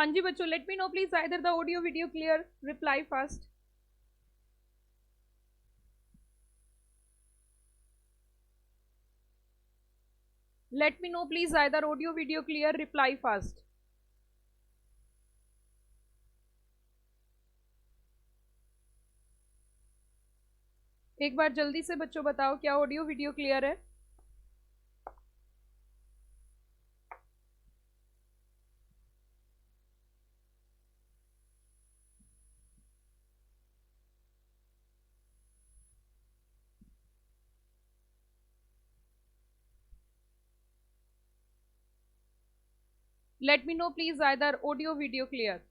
हाँ जी बच्चों, let me know please either the audio video clear, reply fast. Let me know please either audio video clear, reply fast. एक बार जल्दी से बच्चों बताओ, क्या ऑडियो वीडियो क्लियर है? Let me know please either audio video clear.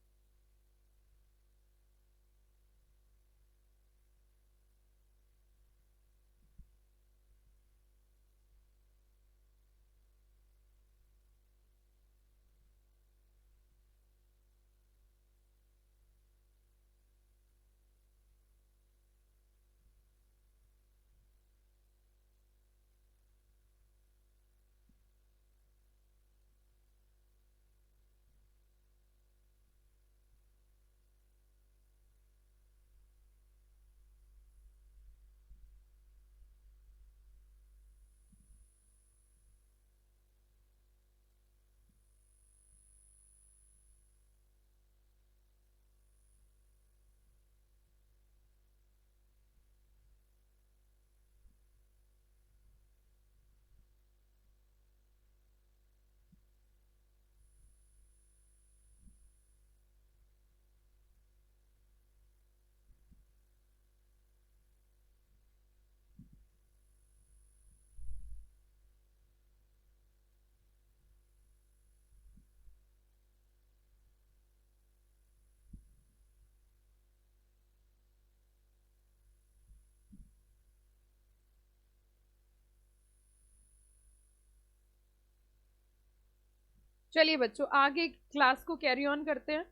चलिए बच्चों, आगे क्लास को कैरी ऑन करते हैं।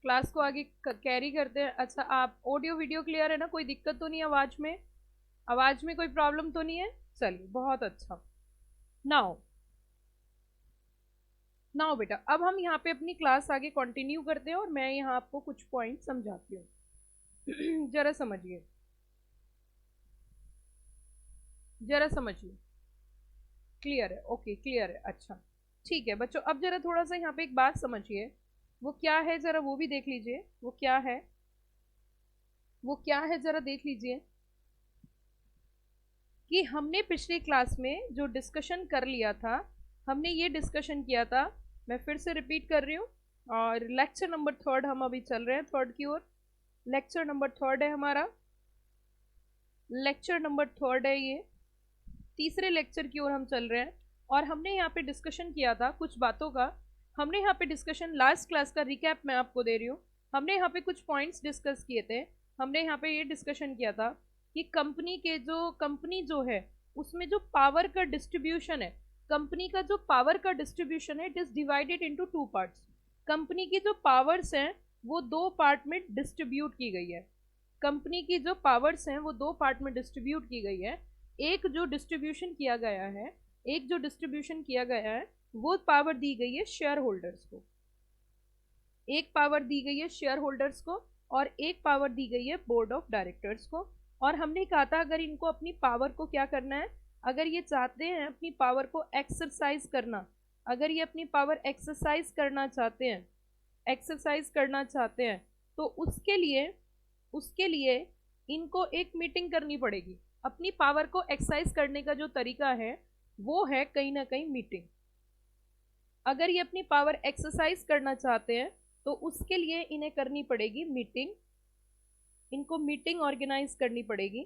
क्लास को आगे कैरी करते हैं। अच्छा, आप ऑडियो वीडियो क्लियर है ना? कोई दिक्कत तो नहीं? आवाज में, आवाज में कोई प्रॉब्लम तो नहीं है? चलिए, बहुत अच्छा। नाउ नाउ बेटा, अब हम यहाँ पे अपनी क्लास आगे कंटिन्यू करते हैं और मैं यहाँ आपको कुछ पॉइंट समझाती हूँ। जरा समझिए, जरा समझिए। क्लियर है? ओके, क्लियर है। अच्छा, ठीक है बच्चों, अब जरा थोड़ा सा यहाँ पे एक बात समझिए। वो क्या है, जरा वो भी देख लीजिए। वो क्या है, वो क्या है, जरा देख लीजिए कि हमने पिछली क्लास में जो डिस्कशन कर लिया था, हमने ये डिस्कशन किया था। मैं फिर से रिपीट कर रही हूँ। और लेक्चर नंबर 3 हम अभी चल रहे हैं, 3 की ओर। लेक्चर नंबर 3 है हमारा, लेक्चर नंबर 3 है ये। तीसरे लेक्चर की ओर हम चल रहे हैं। और हमने यहाँ पे डिस्कशन किया था कुछ बातों का। हमने यहाँ पे डिस्कशन, लास्ट क्लास का रिकैप मैं आपको दे रही हूँ। हमने यहाँ पे कुछ पॉइंट्स डिस्कस किए थे। हमने यहाँ पे ये डिस्कशन किया था कि कंपनी जो है उसमें जो पावर का डिस्ट्रीब्यूशन है, कंपनी का जो पावर का डिस्ट्रीब्यूशन है, it is divided into 2 parts. Company की जो पावर्स हैं वो 2 पार्ट में डिस्ट्रीब्यूट की गई है। कंपनी की जो पावर्स हैं वो 2 पार्ट में डिस्ट्रीब्यूट की गई है। एक जो डिस्ट्रीब्यूशन किया गया है, एक जो डिस्ट्रीब्यूशन किया गया है, वो पावर दी गई है शेयर होल्डर्स को। एक पावर दी गई है शेयर होल्डर्स को और एक पावर दी गई है बोर्ड ऑफ डायरेक्टर्स को। और हमने कहा था अगर इनको अपनी पावर को क्या करना है, अगर ये चाहते हैं अपनी पावर को एक्सरसाइज करना, अगर ये अपनी पावर एक्सरसाइज करना चाहते हैं, एक्सरसाइज करना चाहते हैं, तो उसके लिए इनको एक मीटिंग करनी पड़ेगी। अपनी पावर को एक्सरसाइज करने का जो तरीका है वो है कहीं ना कहीं मीटिंग। अगर ये अपनी पावर एक्सरसाइज करना चाहते हैं तो उसके लिए इन्हें करनी पड़ेगी मीटिंग, इनको मीटिंग ऑर्गेनाइज करनी पड़ेगी।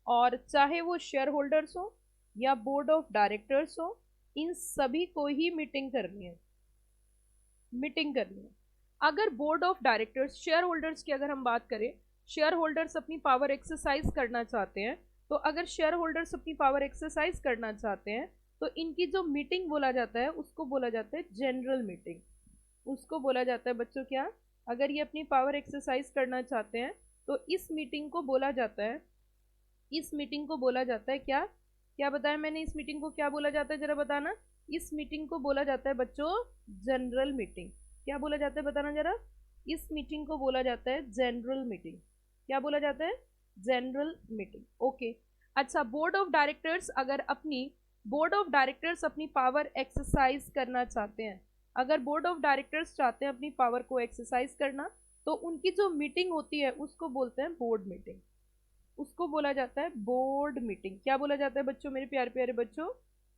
और चाहे वो शेयर होल्डर्स हो या बोर्ड ऑफ डायरेक्टर्स हो, इन सभी को ही मीटिंग करनी है, मीटिंग करनी है। अगर board of directors, share holders की अगर हम बात करें, शेयर होल्डर्स अपनी पावर एक्सरसाइज करना चाहते हैं, तो अगर शेयर होल्डर्स अपनी पावर एक्सरसाइज करना चाहते हैं तो इनकी जो मीटिंग बोला जाता है उसको बोला जाता है जनरल मीटिंग। उसको बोला जाता है बच्चों क्या, अगर ये अपनी पावर एक्सरसाइज करना चाहते हैं तो इस मीटिंग को बोला जाता है, इस मीटिंग को बोला जाता है क्या, क्या बताया मैंने? इस मीटिंग को क्या बोला जाता है, जरा बताना। इस मीटिंग को बोला जाता है बच्चों जनरल मीटिंग। क्या बोला जाता है बताना जरा। इस मीटिंग को बोला जाता है जनरल मीटिंग। क्या बोला जाता है? General meeting. ओके। अच्छा, बोर्ड ऑफ डायरेक्टर्स अपनी पावर एक्सरसाइज करना चाहते हैं, अगर बोर्ड ऑफ डायरेक्टर्स चाहते हैं अपनी पावर को एक्सरसाइज करना, तो उनकी जो मीटिंग होती है उसको बोलते हैं बोर्ड मीटिंग, उसको बोला जाता है बोर्ड मीटिंग। क्या बोला जाता है बच्चों, मेरे प्यारे प्यारे बच्चों,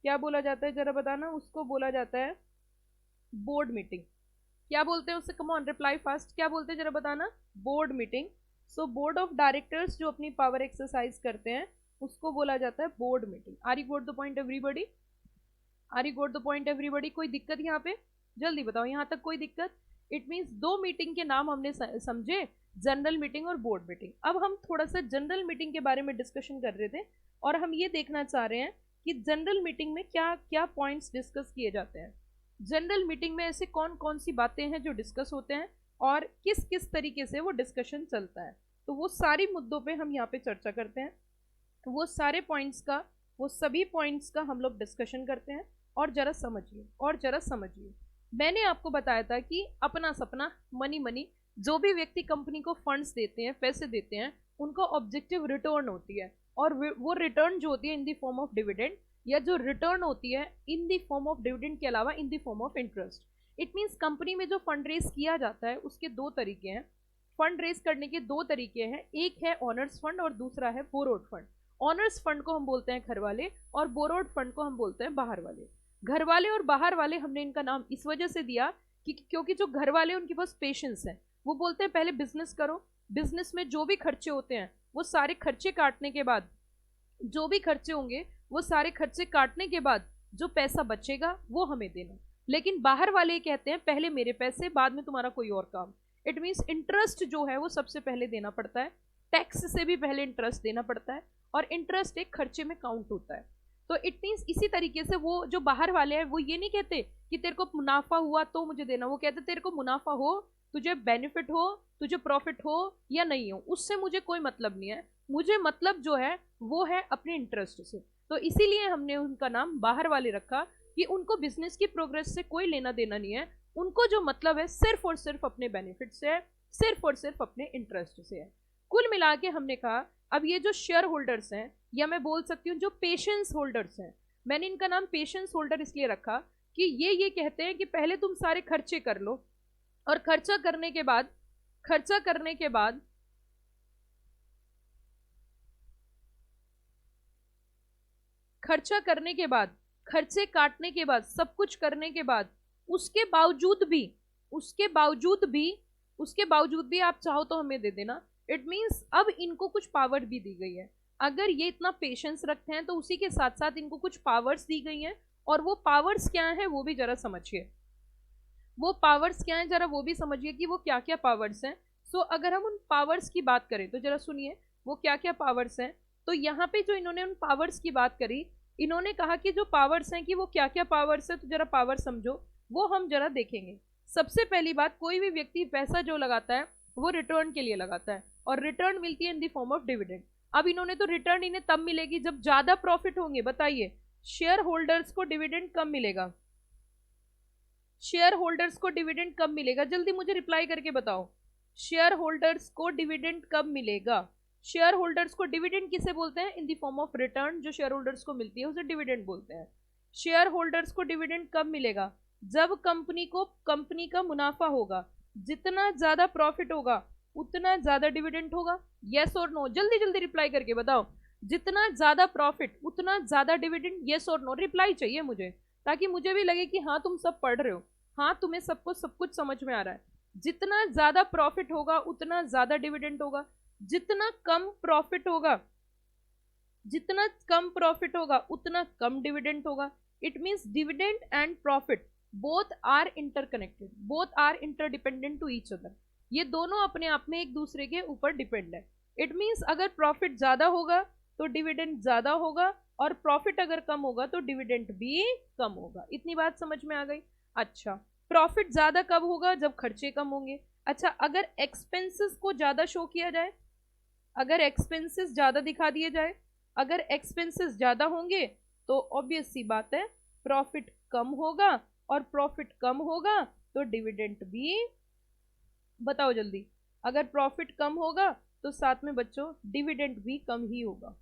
क्या बोला जाता है जरा बताना। उसको बोला जाता है बोर्ड मीटिंग। क्या बोलते हैं उसे? कम ऑन रिप्लाई फास्ट, क्या बोलते हैं जरा बताना। Board meeting. So board of directors जो अपनी पावर एक्सरसाइज करते हैं उसको बोला जाता है board meeting. Are you got the point everybody? Are you got the point everybody? कोई दिक्कत यहाँ पे? जल्दी बताओ, यहाँ तक कोई दिक्कत? इट मीन्स दो मीटिंग के नाम हमने समझे, जनरल मीटिंग और बोर्ड मीटिंग। अब हम थोड़ा सा जनरल मीटिंग के बारे में डिस्कशन कर रहे थे और हम ये देखना चाह रहे हैं कि जनरल मीटिंग में क्या क्या पॉइंट्स डिस्कस किए जाते हैं। जनरल मीटिंग में ऐसे कौन कौन सी बातें हैं जो डिस्कस होते हैं और किस किस तरीके से वो डिस्कशन चलता है, तो वो सारी मुद्दों पे हम यहाँ पे चर्चा करते हैं। वो सारे पॉइंट्स का, वो सभी पॉइंट्स का हम लोग डिस्कशन करते हैं। और जरा समझिए, मैंने आपको बताया था कि अपना सपना, मनी, जो भी व्यक्ति कंपनी को फंड्स देते हैं, पैसे देते हैं, उनका ऑब्जेक्टिव रिटर्न होती है। और वो रिटर्न जो होती है in the form of dividend, या जो रिटर्न होती है in the form of dividend के अलावा in the form of interest. It means company में जो फंड रेज किया जाता है उसके दो तरीके हैं। फंड रेज करने के दो तरीके हैं, एक है ऑनर्स फंड और दूसरा है बोरोड फंड। ऑनर्स फंड को हम बोलते हैं घर वाले और बोरोड फंड को हम बोलते हैं बाहर वाले। घर वाले और बाहर वाले हमने इनका नाम इस वजह से दिया कि क्योंकि जो घर वाले उनके पास पेशेंस है, वो बोलते हैं पहले बिजनेस करो, बिजनेस में जो भी खर्चे होते हैं वो सारे खर्चे काटने के बाद, जो भी खर्चे होंगे वो सारे खर्चे काटने के बाद जो पैसा बचेगा वो हमें देना। लेकिन बाहर वाले कहते हैं पहले मेरे पैसे, बाद में तुम्हारा कोई और काम। इट मीन्स इंटरेस्ट जो है वो सबसे पहले देना पड़ता है, टैक्स से भी पहले इंटरेस्ट देना पड़ता है, और इंटरेस्ट एक खर्चे में काउंट होता है। तो इट मीन्स इसी तरीके से वो जो बाहर वाले हैं वो ये नहीं कहते कि तेरे को मुनाफा हुआ तो मुझे देना, वो कहते तेरे को मुनाफा हो, तुझे बेनिफिट हो, तुझे प्रॉफिट हो या नहीं हो, उससे मुझे कोई मतलब नहीं है, मुझे मतलब जो है वो है अपने इंटरेस्ट से। तो इसीलिए हमने उनका नाम बाहर वाले रखा कि उनको बिजनेस की प्रोग्रेस से कोई लेना देना नहीं है, उनको जो मतलब है सिर्फ और सिर्फ अपने बेनिफिट से है, सिर्फ और सिर्फ अपने इंटरेस्ट से है। कुल मिला के हमने कहा अब ये जो शेयर होल्डर्स हैं, या मैं बोल सकती हूँ जो पेशेंस होल्डर्स हैं, मैंने इनका नाम पेशेंस होल्डर इसलिए रखा कि ये कहते हैं कि पहले तुम सारे खर्चे कर लो, और खर्चा करने के बाद खर्चे काटने के बाद, सब कुछ करने के बाद, उसके बावजूद भी आप चाहो तो हमें दे देना। इट मीन्स अब इनको कुछ पावर भी दी गई है। अगर ये इतना पेशेंस रखते हैं तो उसी के साथ साथ इनको कुछ पावर्स दी गई हैं, और वो पावर्स क्या है वो भी जरा समझिए। वो पावर्स क्या है जरा वो भी समझिए कि वो क्या क्या पावर्स हैं। सो अगर हम उन पावर्स की बात करें तो जरा सुनिए वो क्या क्या पावर्स हैं। तो यहाँ पे जो इन्होंने उन पावर्स की बात करी, इन्होंने कहा कि जो पावर्स हैं कि वो क्या क्या पावर्स है, तो जरा पावर समझो, वो हम जरा देखेंगे। सबसे पहली बात, कोई भी व्यक्ति पैसा जो लगाता है वो रिटर्न के लिए लगाता है, और रिटर्न मिलती है in the form of dividend. अब इन्होंने तो रिटर्न इन्हें तब मिलेगी जब ज्यादा प्रॉफिट होंगे। बताइए, शेयर होल्डर्स को डिविडेंड कब मिलेगा? शेयर होल्डर्स को डिविडेंड कब मिलेगा? जल्दी मुझे रिप्लाई करके बताओ, शेयर होल्डर्स को डिविडेंड कब मिलेगा? शेयर होल्डर्स को डिविडेंड किसे बोलते हैं? In the form of return जो शेयर होल्डर्स को मिलती है उसे डिविडेंड बोलते हैं। शेयर होल्डर्स को डिविडेंड कब मिलेगा? जब कंपनी का मुनाफा होगा, जितना ज्यादा प्रॉफिट होगा उतना ज्यादा डिविडेंड होगा। यस और नो, जल्दी जल्दी रिप्लाई करके बताओ। जितना ज्यादा प्रॉफिट उतना ज्यादा डिविडेंड, यस और नो रिप्लाई चाहिए मुझे, ताकि मुझे भी लगे कि हाँ तुम सब पढ़ रहे हो, हाँ तुम्हें सबको सब कुछ समझ में आ रहा है। जितना ज्यादा प्रॉफिट होगा उतना ज्यादा डिविडेंड होगा, जितना कम प्रॉफिट होगा उतना कम डिविडेंड होगा। It means dividend and profit both are interconnected, both are interdependent to each other. ये दोनों अपने आप में एक दूसरे के ऊपर डिपेंड है। इट मीन्स अगर प्रॉफिट ज्यादा होगा तो डिविडेंड ज्यादा होगा, और प्रॉफिट अगर कम होगा तो डिविडेंड भी कम होगा। इतनी बात समझ में आ गई? अच्छा, प्रॉफिट ज्यादा कब होगा? जब खर्चे कम होंगे। अच्छा, अगर एक्सपेंसेस को ज्यादा शो किया जाए, अगर एक्सपेंसेस ज्यादा दिखा दिए जाए, अगर एक्सपेंसेस ज्यादा होंगे तो ऑब्वियस सी बात है प्रॉफिट कम होगा, और प्रॉफिट कम होगा तो डिविडेंड भी, बताओ जल्दी, अगर प्रॉफिट कम होगा तो साथ में बच्चों डिविडेंड भी कम ही होगा।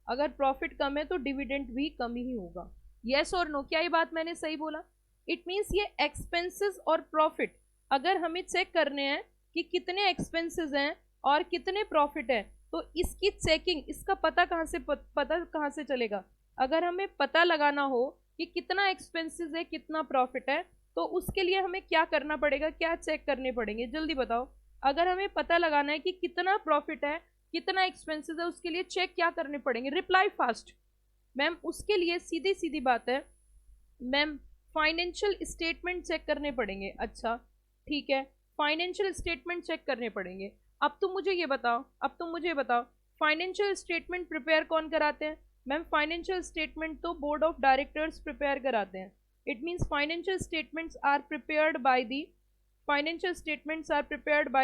अगर प्रॉफिट कम है तो डिविडेंड भी कम ही होगा। यस और नो, क्या ये बात मैंने सही बोला? इट मीन्स ये एक्सपेंसेस और प्रॉफिट अगर हमें चेक करने हैं कि कितने एक्सपेंसेस हैं और कितने प्रॉफिट है, तो इसकी चेकिंग, इसका पता कहाँ से चलेगा? अगर हमें पता लगाना हो कि कितना एक्सपेंसेस है कितना प्रॉफिट है, तो उसके लिए हमें क्या करना पड़ेगा, क्या चेक करने पड़ेंगे, जल्दी बताओ। अगर हमें पता लगाना है कि कितना प्रॉफिट है कितना एक्सपेंसेस है, उसके लिए चेक क्या करने पड़ेंगे? Reply fast ma'am. उसके लिए सीधी सीधी बात है मैम, फाइनेंशियल स्टेटमेंट चेक करने पड़ेंगे। अच्छा ठीक है, फाइनेंशियल स्टेटमेंट चेक करने पड़ेंगे। अब तुम मुझे ये बताओ फाइनेंशियल स्टेटमेंट प्रिपेयर कौन कराते हैं? मैम फाइनेंशियल स्टेटमेंट तो बोर्ड ऑफ डायरेक्टर्स प्रिपेयर कराते हैं। It means financial statements are prepared by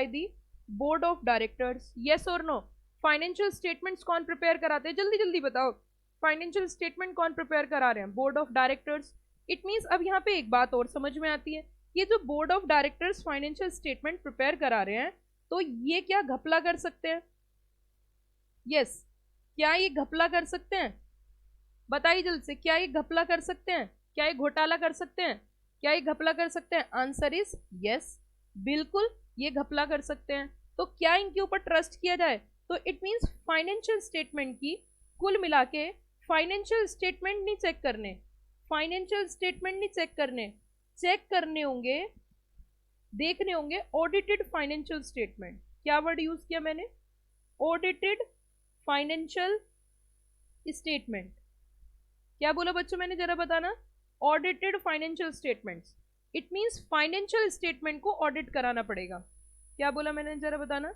the board of directors. Yes और नो? फाइनेंशियल स्टेटमेंट्स कौन प्रिपेयर कराते हैं? जल्दी जल्दी बताओ, फाइनेंशियल स्टेटमेंट कौन प्रिपेयर करा रहे हैं? Board of directors. It means अब यहाँ पे एक बात और समझ में आती है, ये जो board of directors financial statement prepare करा रहे हैं, तो ये क्या घपला कर सकते हैं? यस, क्या ये घपला कर सकते हैं? बताइए जल्द से, क्या ये घपला कर सकते हैं? क्या ये घोटाला कर सकते हैं? क्या ये घपला कर सकते हैं? आंसर इज यस, बिल्कुल ये घपला कर सकते हैं। तो क्या इनके ऊपर ट्रस्ट किया जाए? तो इट मीन्स फाइनेंशियल स्टेटमेंट की कुल मिला के फाइनेंशियल स्टेटमेंट नहीं चेक करने, चेक करने होंगे, देखने होंगे ऑडिटेड फाइनेंशियल स्टेटमेंट। क्या वर्ड यूज किया मैंने? Audited financial statement. क्या बोला बच्चों मैंने, जरा बताना? Audited financial statements. It means financial statement को ऑडिट कराना पड़ेगा। क्या बोला मैंने, जरा बताना?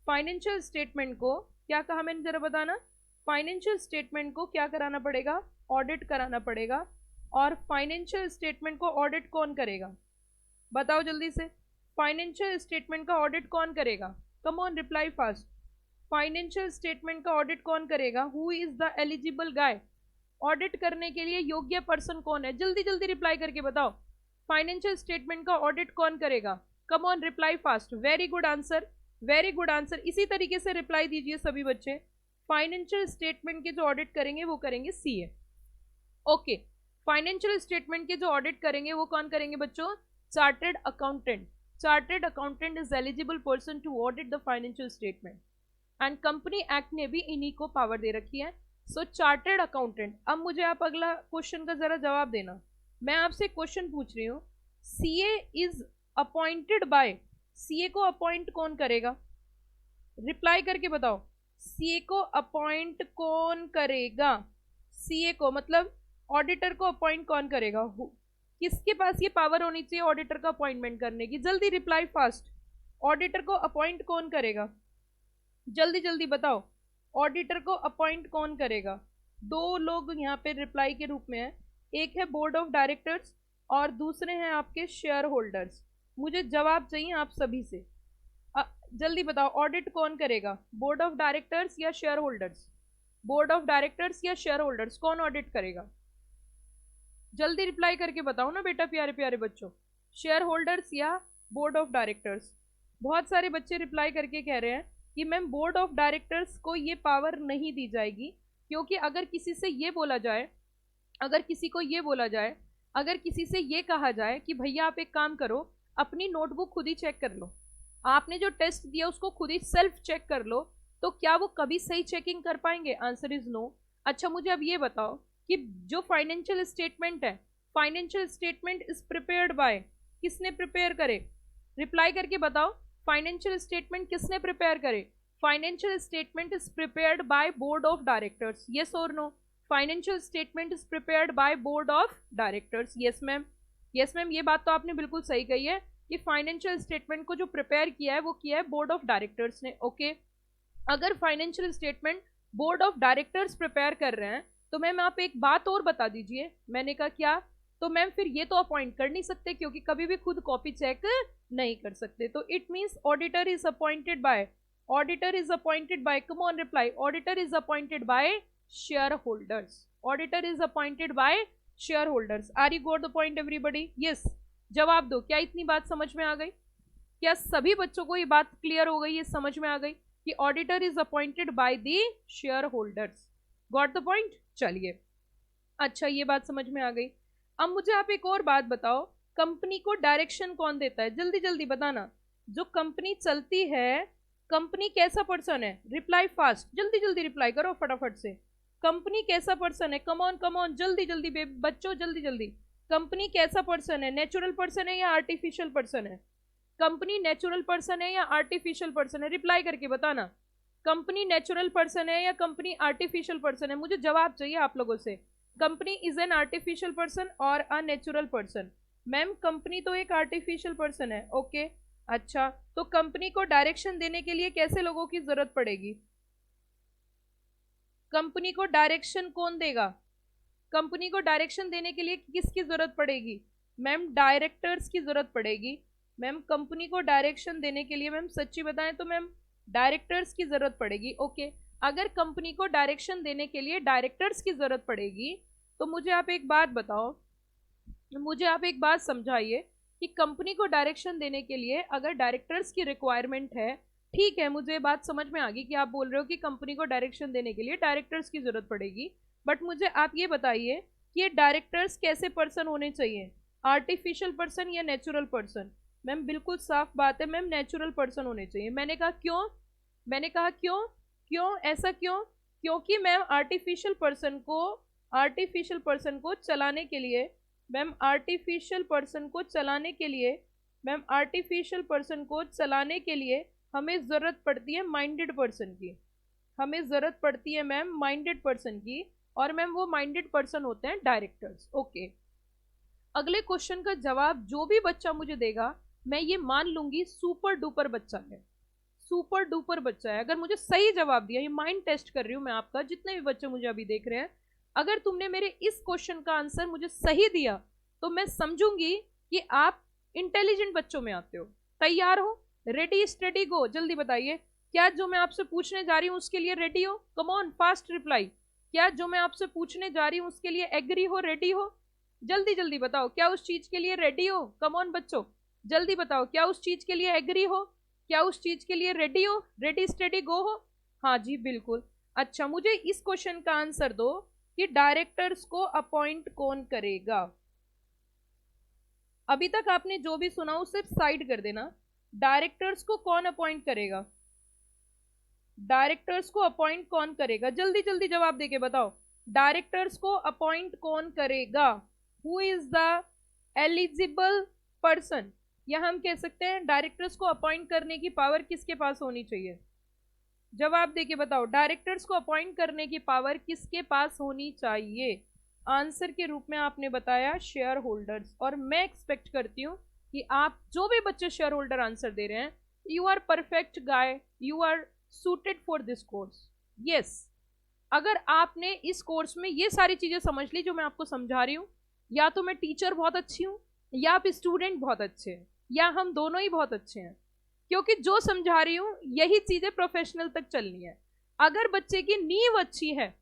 फाइनेंशियल स्टेटमेंट को क्या कहा मैंने, जरा बताना? फाइनेंशियल स्टेटमेंट को क्या कराना पड़ेगा? ऑडिट कराना पड़ेगा। और फाइनेंशियल स्टेटमेंट को ऑडिट कौन करेगा? बताओ जल्दी से, फाइनेंशियल स्टेटमेंट का ऑडिट कौन करेगा? कम on, reply fast. Financial statement का ऑडिट कौन करेगा? Who is the eligible guy? Audit करने के लिए योग्य पर्सन कौन है? जल्दी जल्दी रिप्लाई करके बताओ, फाइनेंशियल स्टेटमेंट का ऑडिट कौन करेगा? कम on, reply fast. Very good answer, very good answer. इसी तरीके से रिप्लाई दीजिए सभी बच्चे। फाइनेंशियल स्टेटमेंट के जो ऑडिट करेंगे वो करेंगे सीए। ओके, फाइनेंशियल स्टेटमेंट के जो ऑडिट करेंगे वो कौन करेंगे बच्चों? Chartered accountant. Chartered accountant is eligible person to audit the financial statement, and company act ने भी इन्हीं को पावर दे रखी है। So chartered accountant. अब मुझे आप अगला क्वेश्चन का जरा जवाब देना। मैं आपसे क्वेश्चन पूछ रही हूँ, CA is appointed bye, CA को अपॉइंट कौन करेगा? रिप्लाई करके बताओ, सीए को अपॉइंट कौन करेगा? सीए को मतलब ऑडिटर को अपॉइंट कौन करेगा? किसके पास ये पावर होनी चाहिए ऑडिटर का अपॉइंटमेंट करने की? जल्दी रिप्लाई फास्ट। ऑडिटर को अपॉइंट कौन करेगा? जल्दी जल्दी बताओ, ऑडिटर को अपॉइंट कौन करेगा? दो लोग यहाँ पे रिप्लाई के रूप में है, एक है बोर्ड ऑफ डायरेक्टर्स और दूसरे हैं आपके शेयर होल्डर्स। मुझे जवाब चाहिए आप सभी से, जल्दी बताओ, ऑडिट कौन करेगा? बोर्ड ऑफ डायरेक्टर्स या share holders? Board of directors या शेयर होल्डर्स, कौन ऑडिट करेगा? जल्दी रिप्लाई करके बताओ ना बेटा, प्यारे प्यारे बच्चों, शेयर होल्डर्स या बोर्ड ऑफ डायरेक्टर्स? बहुत सारे बच्चे रिप्लाई करके कह रहे हैं कि मैम बोर्ड ऑफ डायरेक्टर्स को ये पावर नहीं दी जाएगी, क्योंकि अगर किसी से ये बोला जाए, अगर किसी को ये बोला जाए, अगर किसी से ये कहा जाए कि भैया आप एक काम करो, अपनी नोटबुक खुद ही चेक कर लो, आपने जो टेस्ट दिया उसको खुद ही सेल्फ चेक कर लो, तो क्या वो कभी सही चेकिंग कर पाएंगे? Answer is no. अच्छा मुझे अब ये बताओ कि जो फाइनेंशियल स्टेटमेंट है, financial statement is prepared by, किसने प्रिपेयर करे? रिप्लाई करके बताओ, फाइनेंशियल स्टेटमेंट किसने प्रिपेयर करे? Financial statement is prepared by board of directors. Yes और no? Financial statement is prepared by board of directors. Yes ma'am, yes ma'am, ये बात तो आपने बिल्कुल सही कही है कि फाइनेंशियल स्टेटमेंट को जो प्रिपेयर किया है वो किया है बोर्ड ऑफ डायरेक्टर्स ने। ओके, अगर financial statement board of directors prepare कर रहे हैं तो मैम आप एक बात और बता दीजिए। मैंने कहा क्या? तो मैम फिर ये तो अपॉइंट कर नहीं सकते, क्योंकि कभी भी खुद कॉपी चेक नहीं कर सकते। तो it means auditor is appointed by, auditor is appointed by, come on reply, auditor is appointed by shareholders, auditor is appointed by shareholders. Are you got the point everybody? Yes, जवाब दो, क्या इतनी बात समझ में आ गई? क्या सभी बच्चों को ये बात क्लियर हो गई, ये समझ में आ गई कि auditor is appointed by the share holders? Got the point? चलिए, अच्छा ये बात समझ में आ गई। अब मुझे आप एक और बात बताओ, कंपनी को डायरेक्शन कौन देता है? जल्दी जल्दी बताना। जो कंपनी चलती है, कंपनी कैसा पर्सन है? रिप्लाई फास्ट, जल्दी जल्दी रिप्लाई करो फटाफट से। कंपनी कैसा पर्सन है? कम ऑन कम ऑन, जल्दी जल्दी बच्चों, जल्दी जल्दी। कंपनी कैसा पर्सन है? नेचुरल पर्सन है या आर्टिफिशियल पर्सन है? कंपनी नेचुरल पर्सन है या आर्टिफिशियल पर्सन है? रिप्लाई करके बताना। कंपनी नेचुरल पर्सन है या कंपनी आर्टिफिशियल पर्सन है? मुझे जवाब चाहिए आप लोगों से। Company is an artificial person और a natural person? Ma'am company तो एक आर्टिफिशियल पर्सन है। ओके, अच्छा, तो कंपनी को डायरेक्शन देने के लिए कैसे लोगों की जरूरत पड़ेगी? कंपनी को डायरेक्शन कौन देगा? कंपनी को डायरेक्शन देने के लिए किसकी जरूरत पड़ेगी? मैम डायरेक्टर्स की जरूरत पड़ेगी। मैम कंपनी को डायरेक्शन देने के लिए, मैम सच्ची बताएं तो मैम डायरेक्टर्स की जरूरत पड़ेगी। ओके, अगर कंपनी को डायरेक्शन देने के लिए डायरेक्टर्स की जरूरत पड़ेगी तो मुझे आप एक बात बताओ, मुझे आप एक बात समझाइए कि कंपनी को डायरेक्शन देने के लिए अगर डायरेक्टर्स की रिक्वायरमेंट है, ठीक है, मुझे बात समझ में आ गई कि आप बोल रहे हो कि कंपनी को डायरेक्शन देने के लिए डायरेक्टर्स की जरूरत पड़ेगी, बट मुझे आप ये बताइए कि ये डायरेक्टर्स कैसे पर्सन होने चाहिए? आर्टिफिशियल पर्सन या नेचुरल पर्सन? मैम बिल्कुल साफ बात है मैम, नेचुरल पर्सन होने चाहिए। मैंने कहा क्यों? मैंने कहा क्यों? क्यों ऐसा क्यों? क्योंकि मैम आर्टिफिशियल पर्सन को चलाने के लिए, मैम आर्टिफिशियल पर्सन को चलाने के लिए, मैम आर्टिफिशियल पर्सन को चलाने के लिए हमें ज़रूरत पड़ती है माइंडेड पर्सन की। हमें ज़रूरत पड़ती है मैम माइंडेड पर्सन की, और मैम वो माइंडेड पर्सन होते हैं डायरेक्टर्स। ओके, अगले क्वेश्चन का जवाब जो भी बच्चा मुझे देगा मैं ये मान लूंगी सुपर डुपर बच्चा है, सुपर डुपर बच्चा है। अगर मुझे सही जवाब दिया, ये माइंड टेस्ट कर रही हूँ मैं आपका, जितने भी बच्चे मुझे अभी देख रहे हैं, अगर तुमने मेरे इस क्वेश्चन का आंसर मुझे सही दिया तो मैं समझूंगी कि आप इंटेलिजेंट बच्चों में आते हो। तैयार हो? रेडी स्टडी गो, जल्दी बताइए, क्या जो मैं आपसे पूछने जा रही हूँ उसके लिए रेडी हो? कम ऑन फास्ट रिप्लाई। क्या जो मैं आपसे पूछने जा रही हूँ उसके लिए एग्री हो, रेडी हो? जल्दी जल्दी बताओ, क्या उस चीज के लिए रेडी हो? कम ऑन बच्चों, जल्दी बताओ, क्या उस चीज के लिए एग्री हो? क्या उस चीज के लिए रेडी हो? रेडी स्टडी गो हो? हाँ जी बिल्कुल। अच्छा, मुझे इस क्वेश्चन का आंसर दो कि डायरेक्टर्स को अपॉइंट कौन करेगा? अभी तक आपने जो भी सुना वो सिर्फ साइड कर देना। डायरेक्टर्स को कौन अपॉइंट करेगा? डायरेक्टर्स को अपॉइंट कौन करेगा? जल्दी जल्दी जवाब देके बताओ, डायरेक्टर्स को अपॉइंट कौन करेगा? Who is the eligible person? या हम कह सकते हैं डायरेक्टर्स को अपॉइंट करने की पावर किसके पास होनी चाहिए? जवाब देके बताओ, डायरेक्टर्स को अपॉइंट करने की पावर किसके पास होनी चाहिए? आंसर के रूप में आपने बताया शेयर होल्डर्स, और मैं एक्सपेक्ट करती हूँ कि आप जो भी बच्चे शेयर होल्डर आंसर दे रहे हैं, you are perfect guy, you are suited for this course. Yes, अगर आपने इस कोर्स में ये सारी चीजें समझ ली जो मैं आपको समझा रही हूँ, या तो मैं टीचर बहुत अच्छी हूँ या आप स्टूडेंट बहुत अच्छे हैं, या हम दोनों ही बहुत अच्छे हैं, क्योंकि जो समझा रही हूँ यही चीजें प्रोफेशनल तक चलनी है। अगर बच्चे की नींव अच्छी है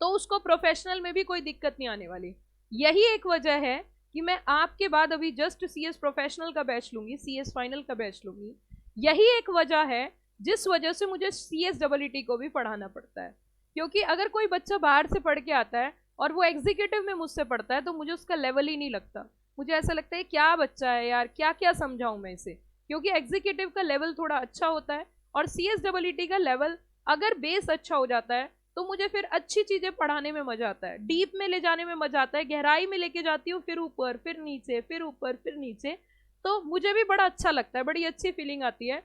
तो उसको प्रोफेशनल में भी कोई दिक्कत नहीं आने वाली। यही एक वजह है कि मैं आपके बाद अभी जस्ट सीएस प्रोफेशनल का बैच लूंगी, सीएस फाइनल का बैच लूंगी। यही एक वजह है जिस वजह से मुझे सीएस डबलईटी को भी पढ़ाना पड़ता है, क्योंकि अगर कोई बच्चा बाहर से पढ़ के आता है और वो एग्जीक्यूटिव में मुझसे पढ़ता है तो मुझे उसका लेवल ही नहीं लगता। मुझे ऐसा लगता है क्या बच्चा है यार, क्या क्या समझाऊं मैं इसे, क्योंकि एग्जीक्यूटिव का लेवल थोड़ा अच्छा होता है और सीएस डबलईटी का लेवल अगर बेस अच्छा हो जाता है तो मुझे फिर अच्छी चीजें पढ़ाने में मजा आता है, डीप में ले जाने में मजा आता है, गहराई में लेके जाती हूँ, फिर ऊपर फिर नीचे फिर ऊपर फिर नीचे, तो मुझे भी बड़ा अच्छा लगता है, बड़ी अच्छी फीलिंग आती है।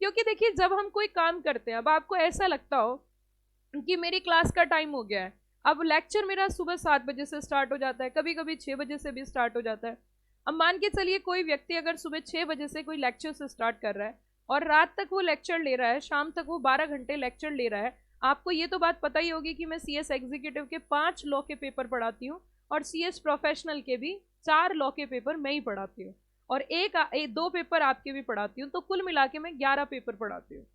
क्योंकि देखिए जब हम कोई काम करते हैं, अब आपको ऐसा लगता हो कि मेरी क्लास का टाइम हो गया है, अब लेक्चर मेरा सुबह 7 बजे से स्टार्ट हो जाता है, कभी कभी 6 बजे से भी स्टार्ट हो जाता है। अब मान के चलिए कोई व्यक्ति अगर सुबह 6 बजे से कोई लेक्चर से स्टार्ट कर रहा है और रात तक वो लेक्चर ले रहा है, शाम तक वो 12 घंटे लेक्चर ले रहा है। आपको ये तो बात पता ही होगी कि मैं सीएस एग्जीक्यूटिव के 5 लॉ के पेपर पढ़ाती हूँ और सीएस प्रोफेशनल के भी 4 लॉ के पेपर मैं ही पढ़ाती हूँ, और दो पेपर आपके भी पढ़ाती हूँ, तो कुल मिला के मैं 11 पेपर पढ़ाती हूँ।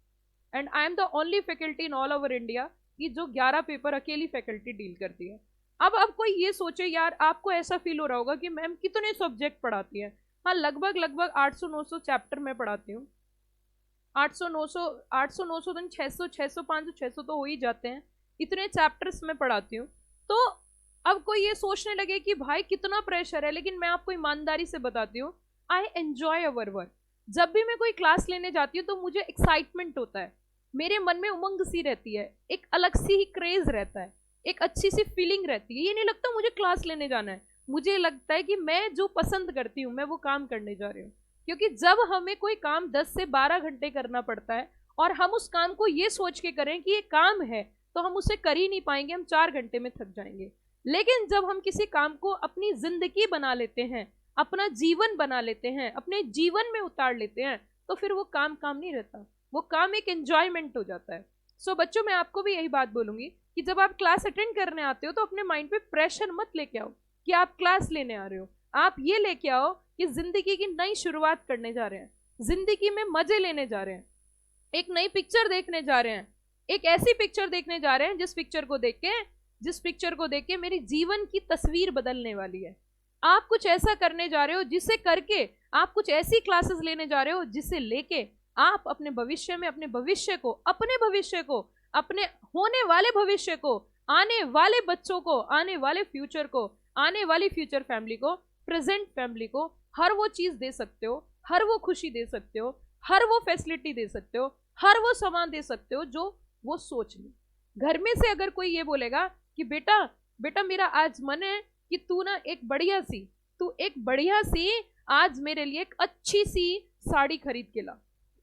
And I am the only faculty in all over India कि जो 11 पेपर अकेली फैकल्टी डील करती है। अब कोई ये सोचे यार, आपको ऐसा फील हो रहा होगा कि मैम कितने सब्जेक्ट पढ़ाती है। हाँ, लगभग 800-900 चैप्टर मैं पढ़ाती हूँ। 800-900 800-900 दिन 600 600 500 600 तो हो ही जाते हैं, इतने चैप्टर्स में पढ़ाती हूँ। तो अब कोई ये सोचने लगे कि भाई कितना प्रेशर है, लेकिन मैं आपको ईमानदारी से बताती हूँ, आई एंजॉय अवर वर्क। जब भी मैं कोई क्लास लेने जाती हूँ तो मुझे एक्साइटमेंट होता है, मेरे मन में उमंग सी रहती है, एक अलग सी ही क्रेज रहता है, एक अच्छी सी फीलिंग रहती है। ये नहीं लगता मुझे क्लास लेने जाना है, मुझे लगता है कि मैं जो पसंद करती हूँ मैं वो काम करने जा रही हूँ। क्योंकि जब हमें कोई काम 10 से 12 घंटे करना पड़ता है और हम उस काम को ये सोच के करें कि ये काम है, तो हम उसे कर ही नहीं पाएंगे, हम 4 घंटे में थक जाएंगे। लेकिन जब हम किसी काम को अपनी जिंदगी बना लेते हैं, अपना जीवन बना लेते हैं, अपने जीवन में उतार लेते हैं, तो फिर वो काम काम नहीं रहता, वो काम एक एंजॉयमेंट हो जाता है। सो बच्चों, मैं आपको भी यही बात बोलूंगी कि जब आप क्लास अटेंड करने आते हो तो अपने माइंड पे प्रेशर मत लेके आओ कि आप क्लास लेने आ रहे हो। आप ये लेके आओ कि जिंदगी की नई शुरुआत करने जा रहे हैं, जिंदगी में मजे लेने जा रहे हैं, एक नई पिक्चर देखने जा रहे हैं, एक ऐसी पिक्चर देखने जा रहे हैं जिस पिक्चर को देख के मेरी जीवन की तस्वीर बदलने वाली है। आप कुछ ऐसा करने जा रहे हो जिसे करके आप कुछ ऐसी क्लासेस लेने जा रहे हो जिसे लेके आप अपने भविष्य में अपने भविष्य को, अपने भविष्य को, अपने होने वाले भविष्य को, आने वाले बच्चों को, आने वाले फ्यूचर को, आने वाली फ्यूचर फैमिली को, प्रेजेंट फैमिली को हर वो चीज दे सकते हो, हर वो खुशी दे सकते हो, हर वो फैसिलिटी दे सकते हो, हर वो सामान दे सकते हो जो वो सोच ले। घर में से अगर कोई ये बोलेगा कि बेटा बेटा मेरा आज मन है कि तू एक बढ़िया सी आज मेरे लिए एक अच्छी सी साड़ी खरीद के ला।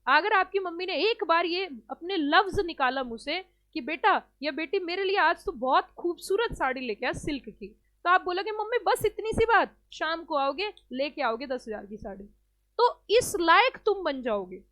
अगर आपकी मम्मी ने एक बार ये अपने लफ्ज निकाला मुंह से कि बेटा या बेटी मेरे लिए आज तो बहुत खूबसूरत साड़ी लेके आ सिल्क की, तो आप बोलोगे मम्मी बस इतनी सी बात, शाम को आओगे लेके आओगे 10,000 की साड़ी। तो इस लायक तुम बन जाओगे,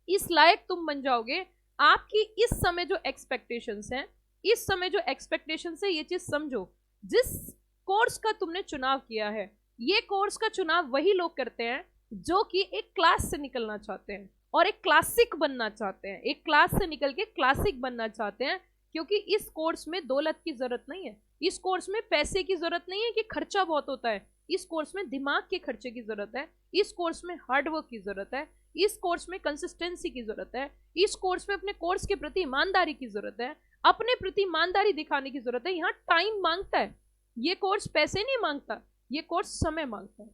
इस लायक तुम बन जाओगे। आपकी इस समय जो एक्सपेक्टेशंस हैं, इस समय जो एक्सपेक्टेशंस है, ये चीज समझो, जिस कोर्स का तुमने चुनाव किया है, ये कोर्स का चुनाव वही लोग करते हैं जो कि एक क्लास से निकलना चाहते हैं और एक क्लासिक बनना चाहते हैं, एक क्लास से निकल के क्लासिक बनना चाहते हैं। क्योंकि इस कोर्स में दौलत की जरूरत नहीं है, इस कोर्स में पैसे की जरूरत नहीं है कि खर्चा बहुत होता है, इस कोर्स में दिमाग के खर्चे की जरूरत है, इस कोर्स में हार्डवर्क की जरूरत है, इस कोर्स में कंसिस्टेंसी की जरूरत है, इस कोर्स में अपने कोर्स के प्रति ईमानदारी की जरूरत है, अपने प्रति ईमानदारी दिखाने की जरूरत है। यहाँ टाइम मांगता है, ये कोर्स पैसे नहीं मांगता, ये कोर्स समय मांगता है।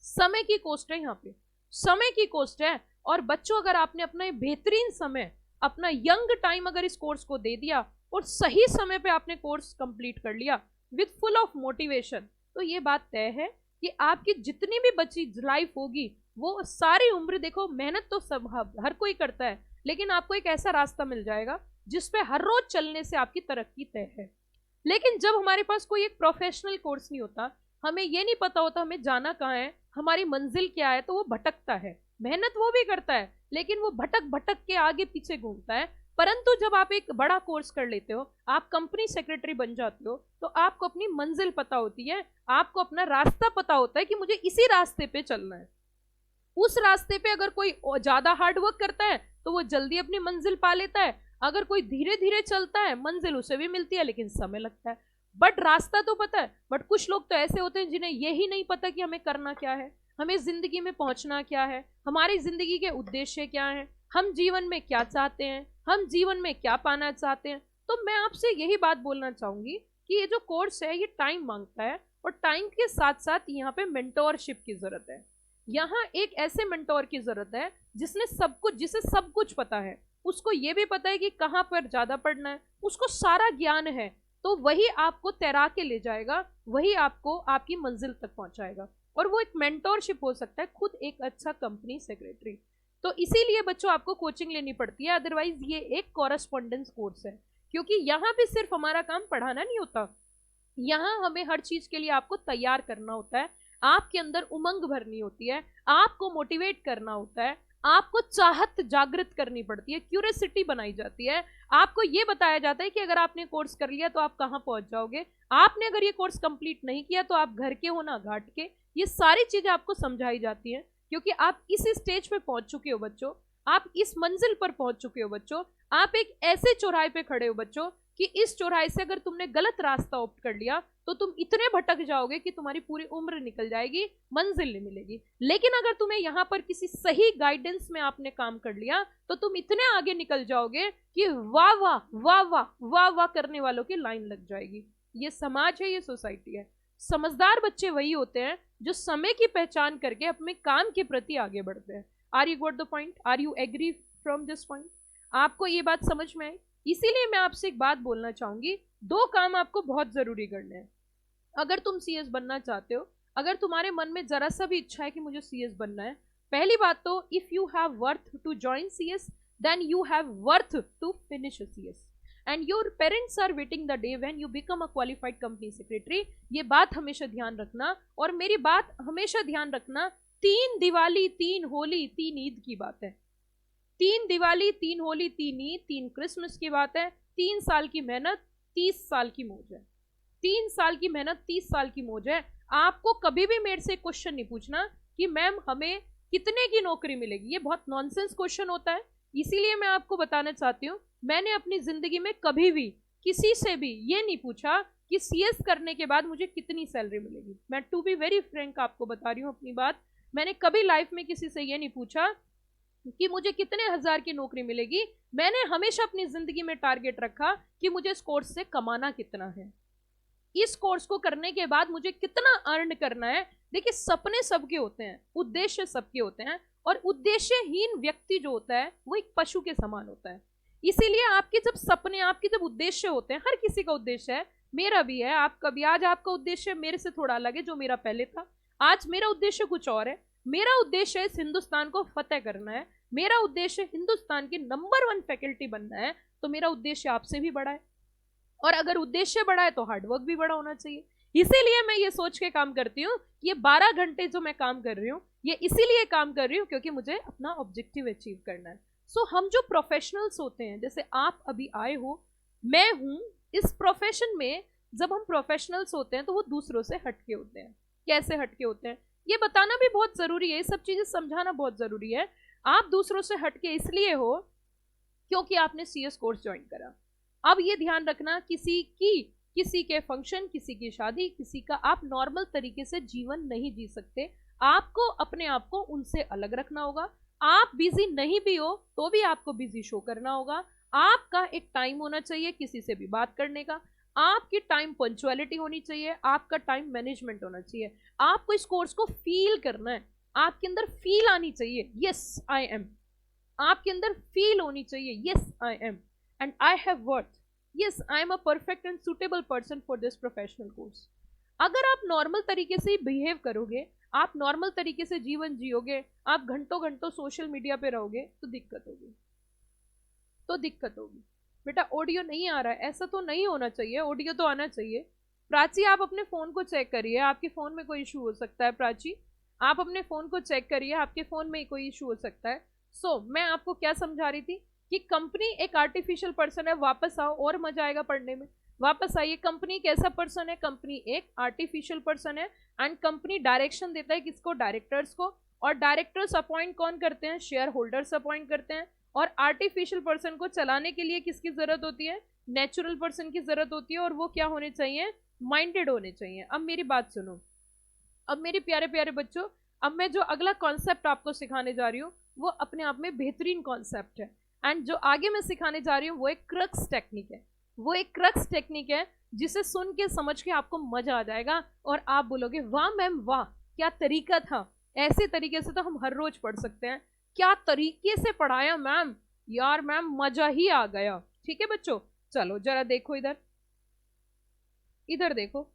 समय की कॉस्ट है, यहाँ पे समय की कॉस्ट है। और बच्चों, अगर आपने अपना बेहतरीन समय, अपना यंग टाइम अगर इस कोर्स को दे दिया और सही समय पे आपने कोर्स कंप्लीट कर लिया विद फुल ऑफ मोटिवेशन, तो ये बात तय है कि आपकी जितनी भी बची लाइफ होगी वो सारी उम्र, देखो मेहनत तो सब हर कोई करता है, लेकिन आपको एक ऐसा रास्ता मिल जाएगा जिसपे हर रोज चलने से आपकी तरक्की तय है। लेकिन जब हमारे पास कोई एक प्रोफेशनल कोर्स नहीं होता, हमें ये नहीं पता होता हमें जाना कहाँ है, हमारी मंजिल क्या है, तो वो भटकता है। मेहनत वो भी करता है लेकिन वो भटक भटक के आगे पीछे घूमता है। परंतु जब आप एक बड़ा कोर्स कर लेते हो, आप कंपनी सेक्रेटरी बन जाते हो, तो आपको अपनी मंजिल पता होती है, आपको अपना रास्ता पता होता है कि मुझे इसी रास्ते पे चलना है। उस रास्ते पे अगर कोई ज्यादा हार्ड वर्क करता है तो वो जल्दी अपनी मंजिल पा लेता है, अगर कोई धीरे धीरे चलता है मंजिल उसे भी मिलती है लेकिन समय लगता है। बट रास्ता तो पता है। बट कुछ लोग तो ऐसे होते हैं जिन्हें यही नहीं पता कि हमें करना क्या है, हमें जिंदगी में पहुंचना क्या है, हमारी जिंदगी के उद्देश्य क्या हैं, हम जीवन में क्या चाहते हैं, हम जीवन में क्या पाना चाहते हैं। तो मैं आपसे यही बात बोलना चाहूंगी कि ये जो कोर्स है ये टाइम मांगता है, और टाइम के साथ साथ यहाँ पे मेंटोरशिप की जरूरत है। यहाँ एक ऐसे मेंटोर की जरूरत है जिसे सब कुछ पता है, उसको ये भी पता है कि कहाँ पर ज्यादा पढ़ना है, उसको सारा ज्ञान है। तो वही आपको तैरा के ले जाएगा, वही आपको आपकी मंजिल तक पहुंचाएगा। और वो एक मेंटोरशिप हो सकता है, खुद एक अच्छा कंपनी सेक्रेटरी। तो इसीलिए बच्चों आपको कोचिंग लेनी पड़ती है, अदरवाइज ये एक कॉरेस्पॉन्डेंस कोर्स है। क्योंकि यहाँ पे सिर्फ हमारा काम पढ़ाना नहीं होता, यहाँ हमें हर चीज के लिए आपको तैयार करना होता है, आपके अंदर उमंग भरनी होती है, आपको मोटिवेट करना होता है, आपको चाहत जागृत करनी पड़ती है, क्यूरियोसिटी बनाई जाती है। आपको ये बताया जाता है कि अगर आपने कोर्स कर लिया तो आप कहाँ पहुंच जाओगे, आपने अगर ये कोर्स कंप्लीट नहीं किया तो आप घर के हो ना घाट के। ये सारी चीजें आपको समझाई जाती हैं क्योंकि आप इस स्टेज पे पहुंच चुके हो बच्चों, आप इस मंजिल पर पहुंच चुके हो बच्चों, आप एक ऐसे चौराहे पे खड़े हो बच्चों कि इस चौराहे से अगर तुमने गलत रास्ता ऑप्ट कर लिया तो तुम इतने भटक जाओगे कि तुम्हारी पूरी उम्र निकल जाएगी, मंजिल नहीं मिलेगी। लेकिन अगर तुम्हें यहाँ पर किसी सही गाइडेंस में आपने काम कर लिया तो तुम इतने आगे निकल जाओगे कि वाह वाह वाह वाह वाह वाह करने वालों की लाइन लग जाएगी। ये समाज है, ये सोसाइटी है। समझदार बच्चे वही होते हैं जो समय की पहचान करके अपने काम के प्रति आगे बढ़ते हैं। Are you got the point? Are you agree from this point? आपको ये बात समझ में आई? इसीलिए मैं आपसे एक बात बोलना चाहूंगी, दो काम आपको बहुत जरूरी करने हैं अगर तुम सीएस बनना चाहते हो। अगर तुम्हारे मन में जरा सा भी इच्छा है कि मुझे सीएस बनना है, पहली बात तो if you have worth to join CS then you have worth to finish CS and your parents are waiting the day when you become a qualified company secretary. ये बात हमेशा ध्यान रखना, और मेरी बात हमेशा ध्यान रखना, 3 दिवाली 3 होली 3 ईद की बात है। 3 दिवाली 3 होली 3 ईद 3 क्रिसमस की बात है। 3 साल की मेहनत 30 साल की मौज है। 3 साल की मेहनत 30 साल की मौज है। आपको कभी भी मेरे से क्वेश्चन नहीं पूछना कि मैम हमें कितने की नौकरी मिलेगी, ये बहुत नॉनसेंस क्वेश्चन होता है। इसीलिए मैं आपको बताना चाहती हूँ, मैंने अपनी जिंदगी में कभी भी किसी से भी ये नहीं पूछा कि सीएस करने के बाद मुझे कितनी सैलरी मिलेगी। मैं टू बी वेरी फ्रैंक आपको बता रही हूँ अपनी बात, मैंने कभी लाइफ में किसी से ये नहीं पूछा कि मुझे कितने हजार की नौकरी मिलेगी। मैंने हमेशा अपनी जिंदगी में टारगेट रखा कि मुझे इस कोर्स से कमाना कितना है, इस कोर्स को करने के बाद मुझे कितना अर्न करना है। देखिए सपने सबके होते हैं, उद्देश्य सबके होते हैं, और उद्देश्यहीन व्यक्ति जो होता है वो एक पशु के समान होता है। इसीलिए आपके जब सपने, आपके जब उद्देश्य होते हैं, हर किसी का उद्देश्य है, मेरा भी है, आपका भी। आज आपका उद्देश्य मेरे से थोड़ा अलग है जो मेरा पहले था, आज मेरा उद्देश्य कुछ और है। मेरा उद्देश्य इस हिंदुस्तान को फतेह करना है, मेरा उद्देश्य हिंदुस्तान की नंबर 1 फैकल्टी बनना है। तो मेरा उद्देश्य आपसे भी बड़ा है, और अगर उद्देश्य बड़ा है तो हार्डवर्क भी बड़ा होना चाहिए। इसीलिए मैं ये सोच के काम करती हूँ, ये 12 घंटे जो मैं काम कर रही हूँ ये इसीलिए काम कर रही हूँ क्योंकि मुझे अपना ऑब्जेक्टिव अचीव करना है। सो हम जो प्रोफेशनल्स होते हैं, जैसे आप अभी आए हो, मैं हूँ इस प्रोफेशन में, जब हम प्रोफेशनल्स होते हैं तो वो दूसरों से हटके होते हैं। कैसे हटके होते हैं ये बताना भी बहुत जरूरी है, ये सब चीजें समझाना बहुत जरूरी है। आप दूसरों से हटके इसलिए हो क्योंकि आपने सीएस कोर्स ज्वाइन करा। अब ये ध्यान रखना, किसी के फंक्शन, किसी की शादी, किसी का आप नॉर्मल तरीके से जीवन नहीं जी सकते। आपको अपने आप को उनसे अलग रखना होगा। आप बिजी नहीं भी हो तो भी आपको बिजी शो करना होगा। आपका एक टाइम होना चाहिए किसी से भी बात करने का, आपकी टाइम पंक्चुअलिटी होनी चाहिए, आपका टाइम मैनेजमेंट होना चाहिए। आपको इस कोर्स को फील करना है, आपके अंदर फील आनी चाहिए, यस आई एम। आपके अंदर फील होनी चाहिए, yes I am and I have worth, yes I am a perfect and suitable person for this professional course. अगर आप नॉर्मल तरीके से बिहेव करोगे, आप नॉर्मल तरीके से जीवन जियोगे, आप घंटों घंटों सोशल मीडिया पे रहोगे तो दिक्कत होगी, तो दिक्कत होगी। बेटा ऑडियो नहीं आ रहा है, ऐसा तो नहीं होना चाहिए, ऑडियो तो आना चाहिए। प्राची आप अपने फोन को चेक करिए, आपके फोन में कोई इशू हो सकता है। प्राची आप अपने फोन को चेक करिए, आपके फोन में कोई इशू हो सकता है। सो मैं आपको क्या समझा रही थी कि कंपनी एक आर्टिफिशियल पर्सन है। वापस आओ और मजा आएगा पढ़ने में, वापस आइए। कंपनी कैसा पर्सन है? कंपनी एक आर्टिफिशियल पर्सन है एंड कंपनी डायरेक्शन देता है किसको? डायरेक्टर्स को। और डायरेक्टर्स अपॉइंट कौन करते हैं? शेयर होल्डर्स अपॉइंट करते हैं। और आर्टिफिशियल पर्सन को चलाने के लिए किसकी जरूरत होती है? नेचुरल पर्सन की जरूरत होती है। और वो क्या होने चाहिए? माइंडेड होने चाहिए। अब मेरी बात सुनो, अब मेरे प्यारे प्यारे बच्चों, अब मैं जो अगला कॉन्सेप्ट आपको सिखाने जा रही हूँ वो अपने आप में बेहतरीन कॉन्सेप्ट है। एंड जो आगे मैं सिखाने जा रही हूँ वो एक क्रक्स टेक्निक है, वो एक क्रक्स टेक्निक है जिसे सुन के समझ के आपको मजा आ जाएगा और आप बोलोगे वाह मैम वाह, क्या तरीका था, ऐसे तरीके से तो हम हर रोज पढ़ सकते हैं, क्या तरीके से पढ़ाया मैम, यार मैम मजा ही आ गया। ठीक है बच्चों, चलो जरा देखो इधर, इधर देखो,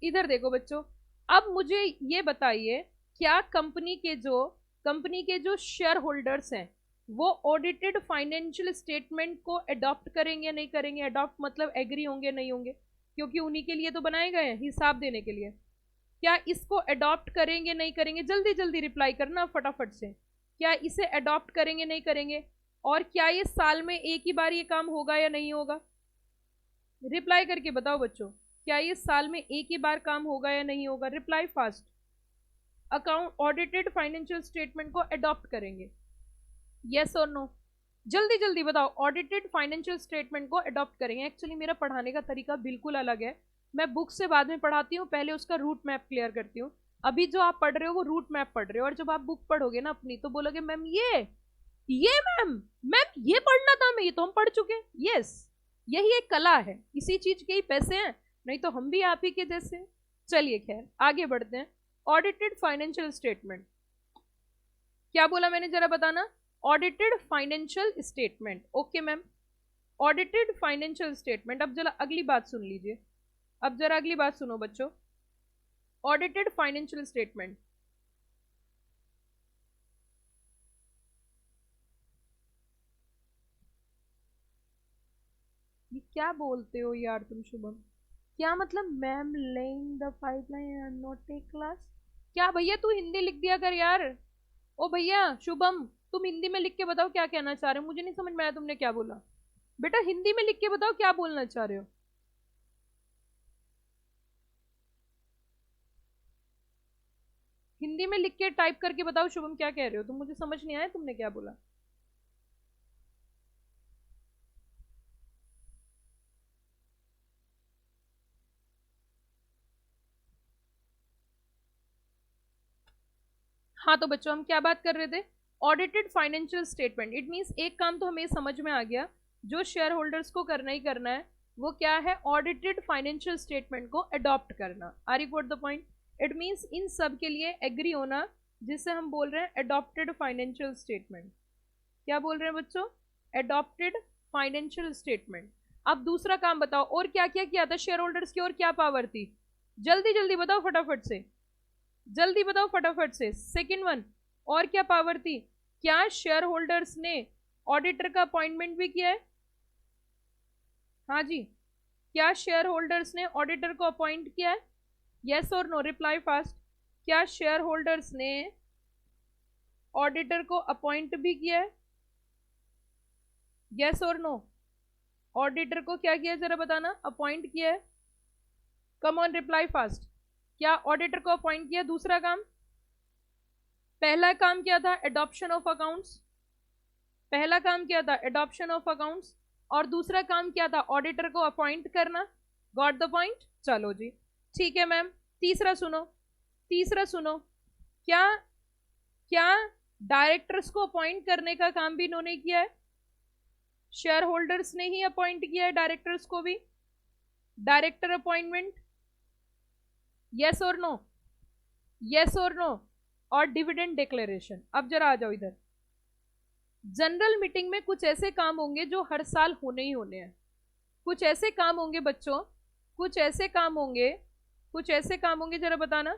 इधर देखो बच्चों। अब मुझे ये बताइए, क्या कंपनी के जो शेयर होल्डर्स हैं वो ऑडिटेड फाइनेंशियल स्टेटमेंट को अडॉप्ट करेंगे या नहीं करेंगे? अडॉप्ट मतलब एग्री होंगे नहीं होंगे, क्योंकि उन्हीं के लिए तो बनाए गए हैं हिसाब देने के लिए। क्या इसको अडॉप्ट करेंगे नहीं करेंगे? जल्दी जल्दी रिप्लाई करना फटाफट से। क्या इसे अडॉप्ट करेंगे नहीं करेंगे? और क्या ये साल में एक ही बार ये काम होगा या नहीं होगा? रिप्लाई करके बताओ बच्चों, क्या ये साल में एक ही बार काम होगा या नहीं होगा? Reply fast. Account audited financial statement को अडॉप्ट करेंगे, यस और नो? जल्दी जल्दी बताओ। ऑडिटेड फाइनेंशियल स्टेटमेंट को अडॉप्ट करेंगे। एक्चुअली मेरा पढ़ाने का तरीका बिल्कुल अलग है, मैं बुक से बाद में पढ़ाती हूँ, पहले उसका रूट मैप क्लियर करती हूँ। अभी जो आप पढ़ रहे हो वो रूट मैप पढ़ रहे हो, और जब आप बुक पढ़ोगे ना अपनी तो बोलोगे मैम ये मैम मैम ये पढ़ना था, मैं ये तो हम पढ़ चुके। यस, यही एक कला है, इसी चीज के ही पैसे हैं, नहीं तो हम भी आप ही के जैसे। चलिए खैर आगे बढ़ते हैं। ऑडिटेड फाइनेंशियल स्टेटमेंट क्या बोला मैंने, जरा बताना। Audited financial statement, okay ma'am. Audited financial statement. अब जरा अगली बात सुन लीजिए, अब जरा अगली बात सुनो बच्चों। ऑडिटेड फाइनेंशियल स्टेटमेंट, ये क्या बोलते हो यार तुम शुभम? क्या मतलब ma'am laying the pipeline and not take class? क्या भैया तू हिंदी लिख दिया कर यार। ओ भैया शुभम, तुम हिंदी में लिख के बताओ क्या कहना चाह रहे हो, मुझे नहीं समझ में आया तुमने क्या बोला। बेटा हिंदी में लिख के बताओ क्या बोलना चाह रहे हो। हिंदी में लिख के टाइप करके बताओ शुभम क्या कह रहे हो तुम, मुझे समझ नहीं आया तुमने क्या बोला। हाँ तो बच्चों हम क्या बात कर रहे थे, audited financial statement. It means एक काम तो हमें समझ में आ गया, जो शेयर होल्डर्स को करना ही करना है वो क्या है, ऑडिटेड फाइनेंशियल स्टेटमेंट को अडॉप्ट करना। Are you got the point? It means इन सब के लिए एग्री होना, जिसे हम बोल रहे हैं अडॉप्टेड फाइनेंशियल स्टेटमेंट। क्या बोल रहे हैं बच्चों? Adopted financial statement. अब दूसरा काम बताओ, और क्या क्या किया था शेयर होल्डर्स की, और क्या पावर थी? जल्दी जल्दी बताओ फटाफट से, जल्दी बताओ फटाफट से। सेकंड वन, और क्या पावर थी? क्या शेयर होल्डर्स ने ऑडिटर का अपॉइंटमेंट भी किया है? हाँ जी, क्या शेयर होल्डर्स ने ऑडिटर को अपॉइंट किया है? यस और नो, रिप्लाई फास्ट। क्या शेयर होल्डर्स ने ऑडिटर को अपॉइंट भी किया है? यस और नो। ऑडिटर को क्या किया है जरा बताना, अपॉइंट किया है। कम ऑन रिप्लाई फास्ट। क्या ऑडिटर को अपॉइंट किया? दूसरा काम, पहला काम क्या था? Adoption of accounts. पहला काम क्या था? Adoption of accounts. और दूसरा काम क्या था? ऑडिटर को अपॉइंट करना। Got the point? चलो जी ठीक है मैम। तीसरा सुनो, तीसरा सुनो। क्या क्या डायरेक्टर्स को अपॉइंट करने का काम भी इन्होंने किया है? शेयर होल्डर्स ने ही अपॉइंट किया है डायरेक्टर्स को भी। डायरेक्टर अपॉइंटमेंट, यस और नो, यस और नो। और डिविडेंड डिक्लेरेशन। अब जरा आ जाओ इधर। जनरल मीटिंग में कुछ ऐसे काम होंगे जो हर साल होने ही होने हैं। कुछ ऐसे काम होंगे बच्चों, कुछ ऐसे काम होंगे, कुछ ऐसे काम होंगे, जरा बताना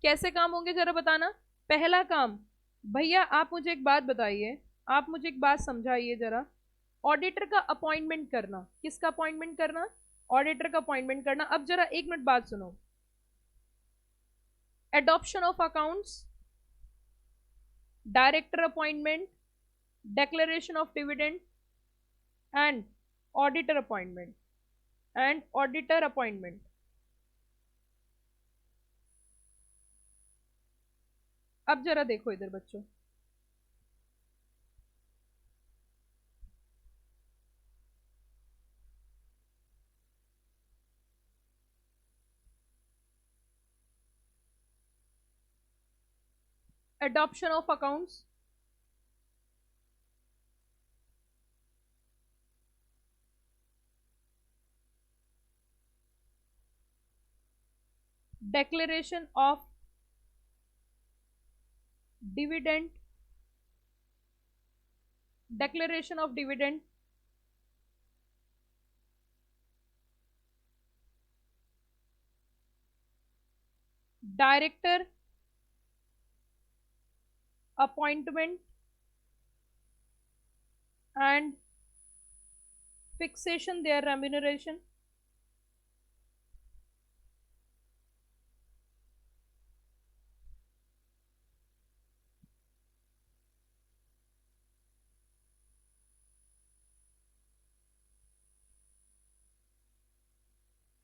कैसे काम होंगे, जरा बताना। पहला काम, भैया आप मुझे एक बात बताइए, आप मुझे एक बात समझाइए जरा। ऑडिटर का अपॉइंटमेंट करना, किसका अपॉइंटमेंट करना? ऑडिटर का अपॉइंटमेंट करना। अब जरा एक मिनट बात सुनो। Adoption of accounts, director appointment, declaration of dividend and auditor appointment, and auditor appointment। अब जरा देखो इधर बच्चों, adoption of accounts, declaration of dividend, declaration of dividend, director appointment and fixation their remuneration।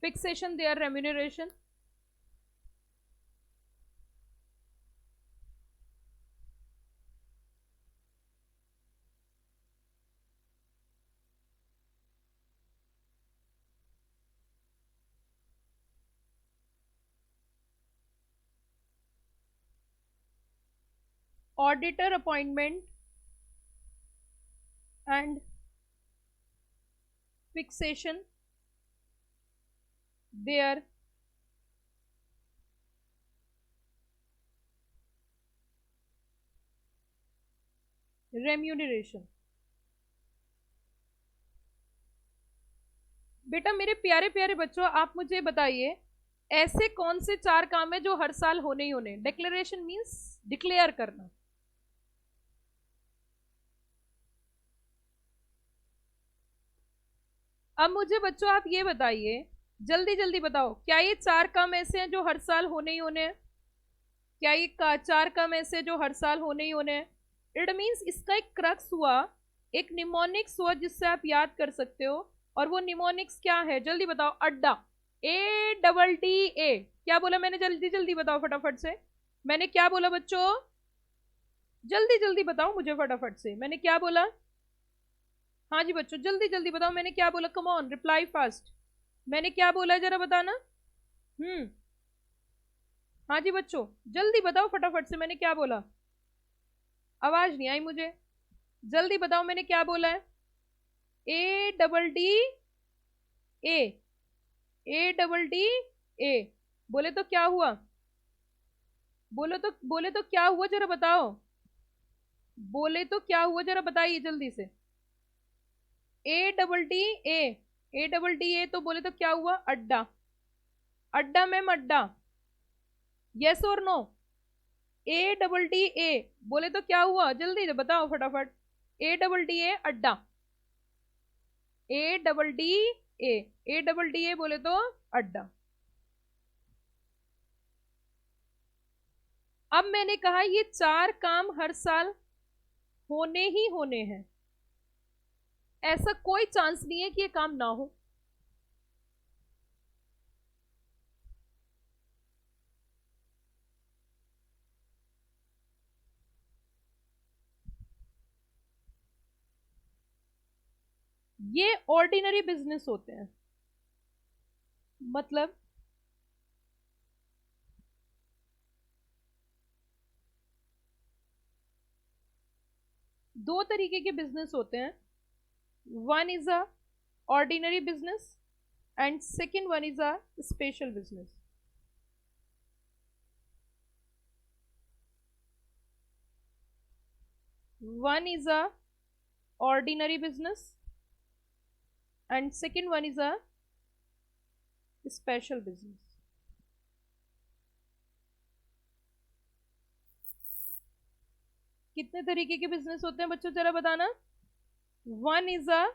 fixation their remuneration, auditor appointment and fixation their remuneration. बेटा मेरे प्यारे प्यारे बच्चों, आप मुझे बताइए ऐसे कौन से 4 काम है जो हर साल होने ही होने। डिक्लेरेशन मींस डिक्लेयर करना। अब मुझे बच्चों आप ये बताइए, जल्दी जल्दी बताओ, क्या ये 4 काम ऐसे हैं जो हर साल होने ही होने हैं? क्या ये 4 काम ऐसे हैं जो हर साल होने ही होने हैं? इट मींस इसका एक क्रक्स हुआ, एक निमोनिक्स हुआ जिससे आप याद कर सकते हो। और वो निमोनिक्स क्या है जल्दी बताओ। अड्डा, ADDA। क्या बोला मैंने? जल्दी जल्दी बताओ फटाफट से। मैंने क्या बोला बच्चों? जल्दी जल्दी बताओ मुझे फटाफट से, मैंने क्या बोला? हाँ जी बच्चों जल्दी जल्दी बताओ मैंने क्या बोला। कम ऑन रिप्लाई फास्ट। मैंने क्या बोला है जरा बताना। हाँ जी बच्चों जल्दी बताओ फटाफट से, मैंने क्या बोला? आवाज नहीं आई मुझे, जल्दी बताओ मैंने क्या बोला है। ADDA, ADDA। बोले तो क्या हुआ? बोले तो क्या हुआ जरा बताओ। बोले तो क्या हुआ जरा बताइए जल्दी से। ADDA, ADDA तो बोले तो क्या हुआ? अड्डा। अड्डा मैम अड्डा, यस और नो? ADDA बोले तो क्या हुआ जल्दी से बताओ फटाफट। ADDA अड्डा, ADDA, ADDA बोले तो अड्डा। अब मैंने कहा ये 4 काम हर साल होने ही होने हैं, ऐसा कोई चांस नहीं है कि ये काम ना हो। ये ऑर्डिनरी बिजनेस होते हैं, मतलब दो तरीके के बिजनेस होते हैं। One is a ordinary business and second one is a special business. One is a ordinary business and second one is a special business. कितने तरीके के बिजनेस होते हैं बच्चों जरा बताना। वन इज अ,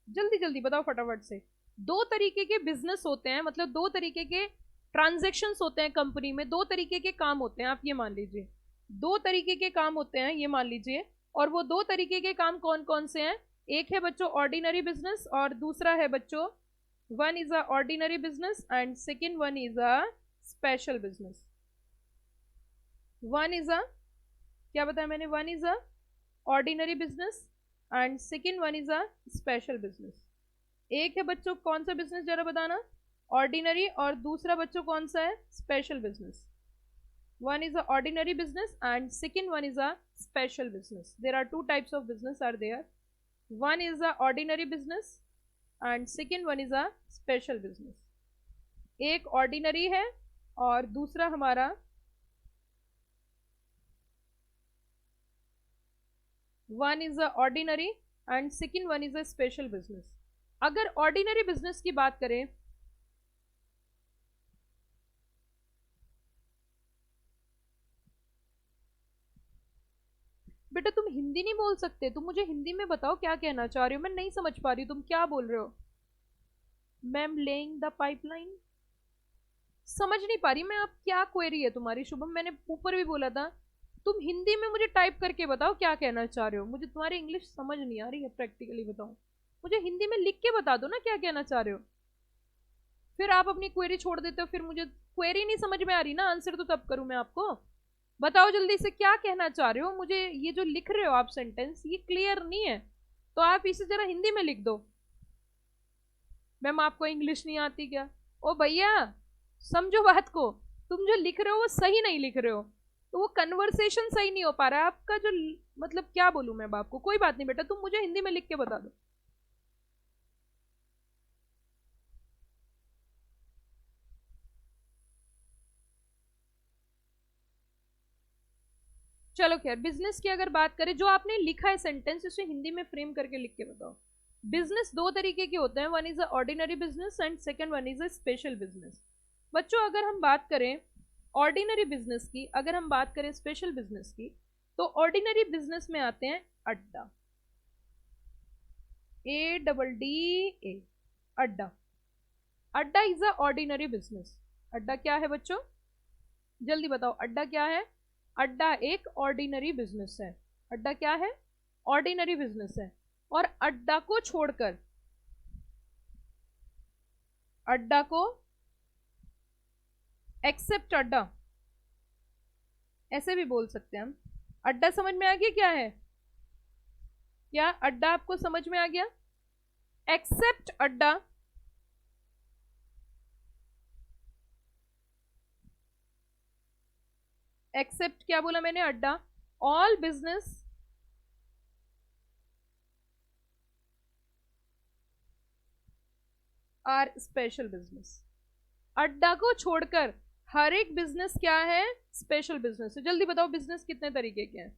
जल्दी जल्दी बताओ फटाफट से। 2 तरीके के बिजनेस होते हैं, मतलब 2 तरीके के ट्रांजेक्शन्स होते हैं कंपनी में, 2 तरीके के काम होते हैं, आप ये मान लीजिए 2 तरीके के काम होते हैं, ये मान लीजिए। और वो 2 तरीके के काम कौन कौन से हैं? एक है बच्चों ऑर्डिनरी बिजनेस और दूसरा है बच्चों, one is a ordinary business and second one is a special business. One is अ, क्या बताया मैंने? One is a ordinary business and second one is a special business. एक है बच्चों कौन सा बिजनेस जरा बताना? ऑर्डिनरी, और दूसरा बच्चों कौन सा है? Special business. one is a ordinary business and second one is a special business. There are 2 types of business are there. One is a ordinary business and second one is a special business. एक ordinary है और दूसरा हमारा one is a ordinary and second one is a special business. अगर ordinary business की बात करें, बेटा तुम हिंदी नहीं बोल सकते, तुम मुझे हिंदी में बताओ क्या कहना चाह रहे हो, मैं नहीं समझ पा रही तुम क्या बोल रहे हो। मैम लेइंग द पाइपलाइन, समझ नहीं पा रही मैं आप क्या क्वेरी है तुम्हारी शुभम। मैंने ऊपर भी बोला था तुम हिंदी में मुझे टाइप करके बताओ क्या कहना चाह रहे हो, मुझे तुम्हारी इंग्लिश समझ नहीं आ रही है, प्रैक्टिकली बताओ। मुझे हिंदी में लिख के बता दो ना क्या कहना चाह रहे हो, फिर आप अपनी क्वेरी छोड़ देते हो, फिर मुझे क्वेरी नहीं समझ में आ रही ना, आंसर तो तब करूं मैं आपको। बताओ जल्दी से क्या कहना चाह रहे हो मुझे, ये जो लिख रहे हो आप सेंटेंस ये क्लियर नहीं है, तो आप इसे जरा हिंदी में लिख दो। मैम आपको इंग्लिश नहीं आती क्या? ओ भैया समझो बात को, तुम जो लिख रहे हो वो सही नहीं लिख रहे हो। तो वो कन्वर्सेशन सही नहीं हो पा रहा है आपका, जो मतलब क्या बोलूं मैं बाप को। कोई बात नहीं बेटा, तुम मुझे हिंदी में लिख के बता दो। चलो खैर, बिजनेस की अगर बात करें, जो आपने लिखा है सेंटेंस, उसे हिंदी में फ्रेम करके लिख के बताओ। बिजनेस दो तरीके के होते हैं, one is a ordinary business and second one is a special business. बच्चों अगर हम बात करें ऑर्डिनरी बिजनेस की, अगर हम बात करें स्पेशल बिजनेस की, तो ऑर्डिनरी बिजनेस में आते हैं अड्डा, ADDA, अड्डा। अड्डा इज अ ऑर्डिनरी बिजनेस। अड्डा क्या है बच्चों, जल्दी बताओ, अड्डा क्या है? अड्डा एक ऑर्डिनरी बिजनेस है। अड्डा क्या है? ऑर्डिनरी बिजनेस है। और अड्डा को छोड़कर, अड्डा को एक्सेप्ट अड्डा, ऐसे भी बोल सकते हैं हम। अड्डा समझ में आ गया क्या है? क्या अड्डा आपको समझ में आ गया? एक्सेप्ट अड्डा, एक्सेप्ट क्या बोला मैंने? अड्डा। All business are special business. अड्डा को छोड़कर हर एक बिजनेस क्या है? स्पेशल बिजनेस है। जल्दी बताओ बिजनेस कितने तरीके के हैं?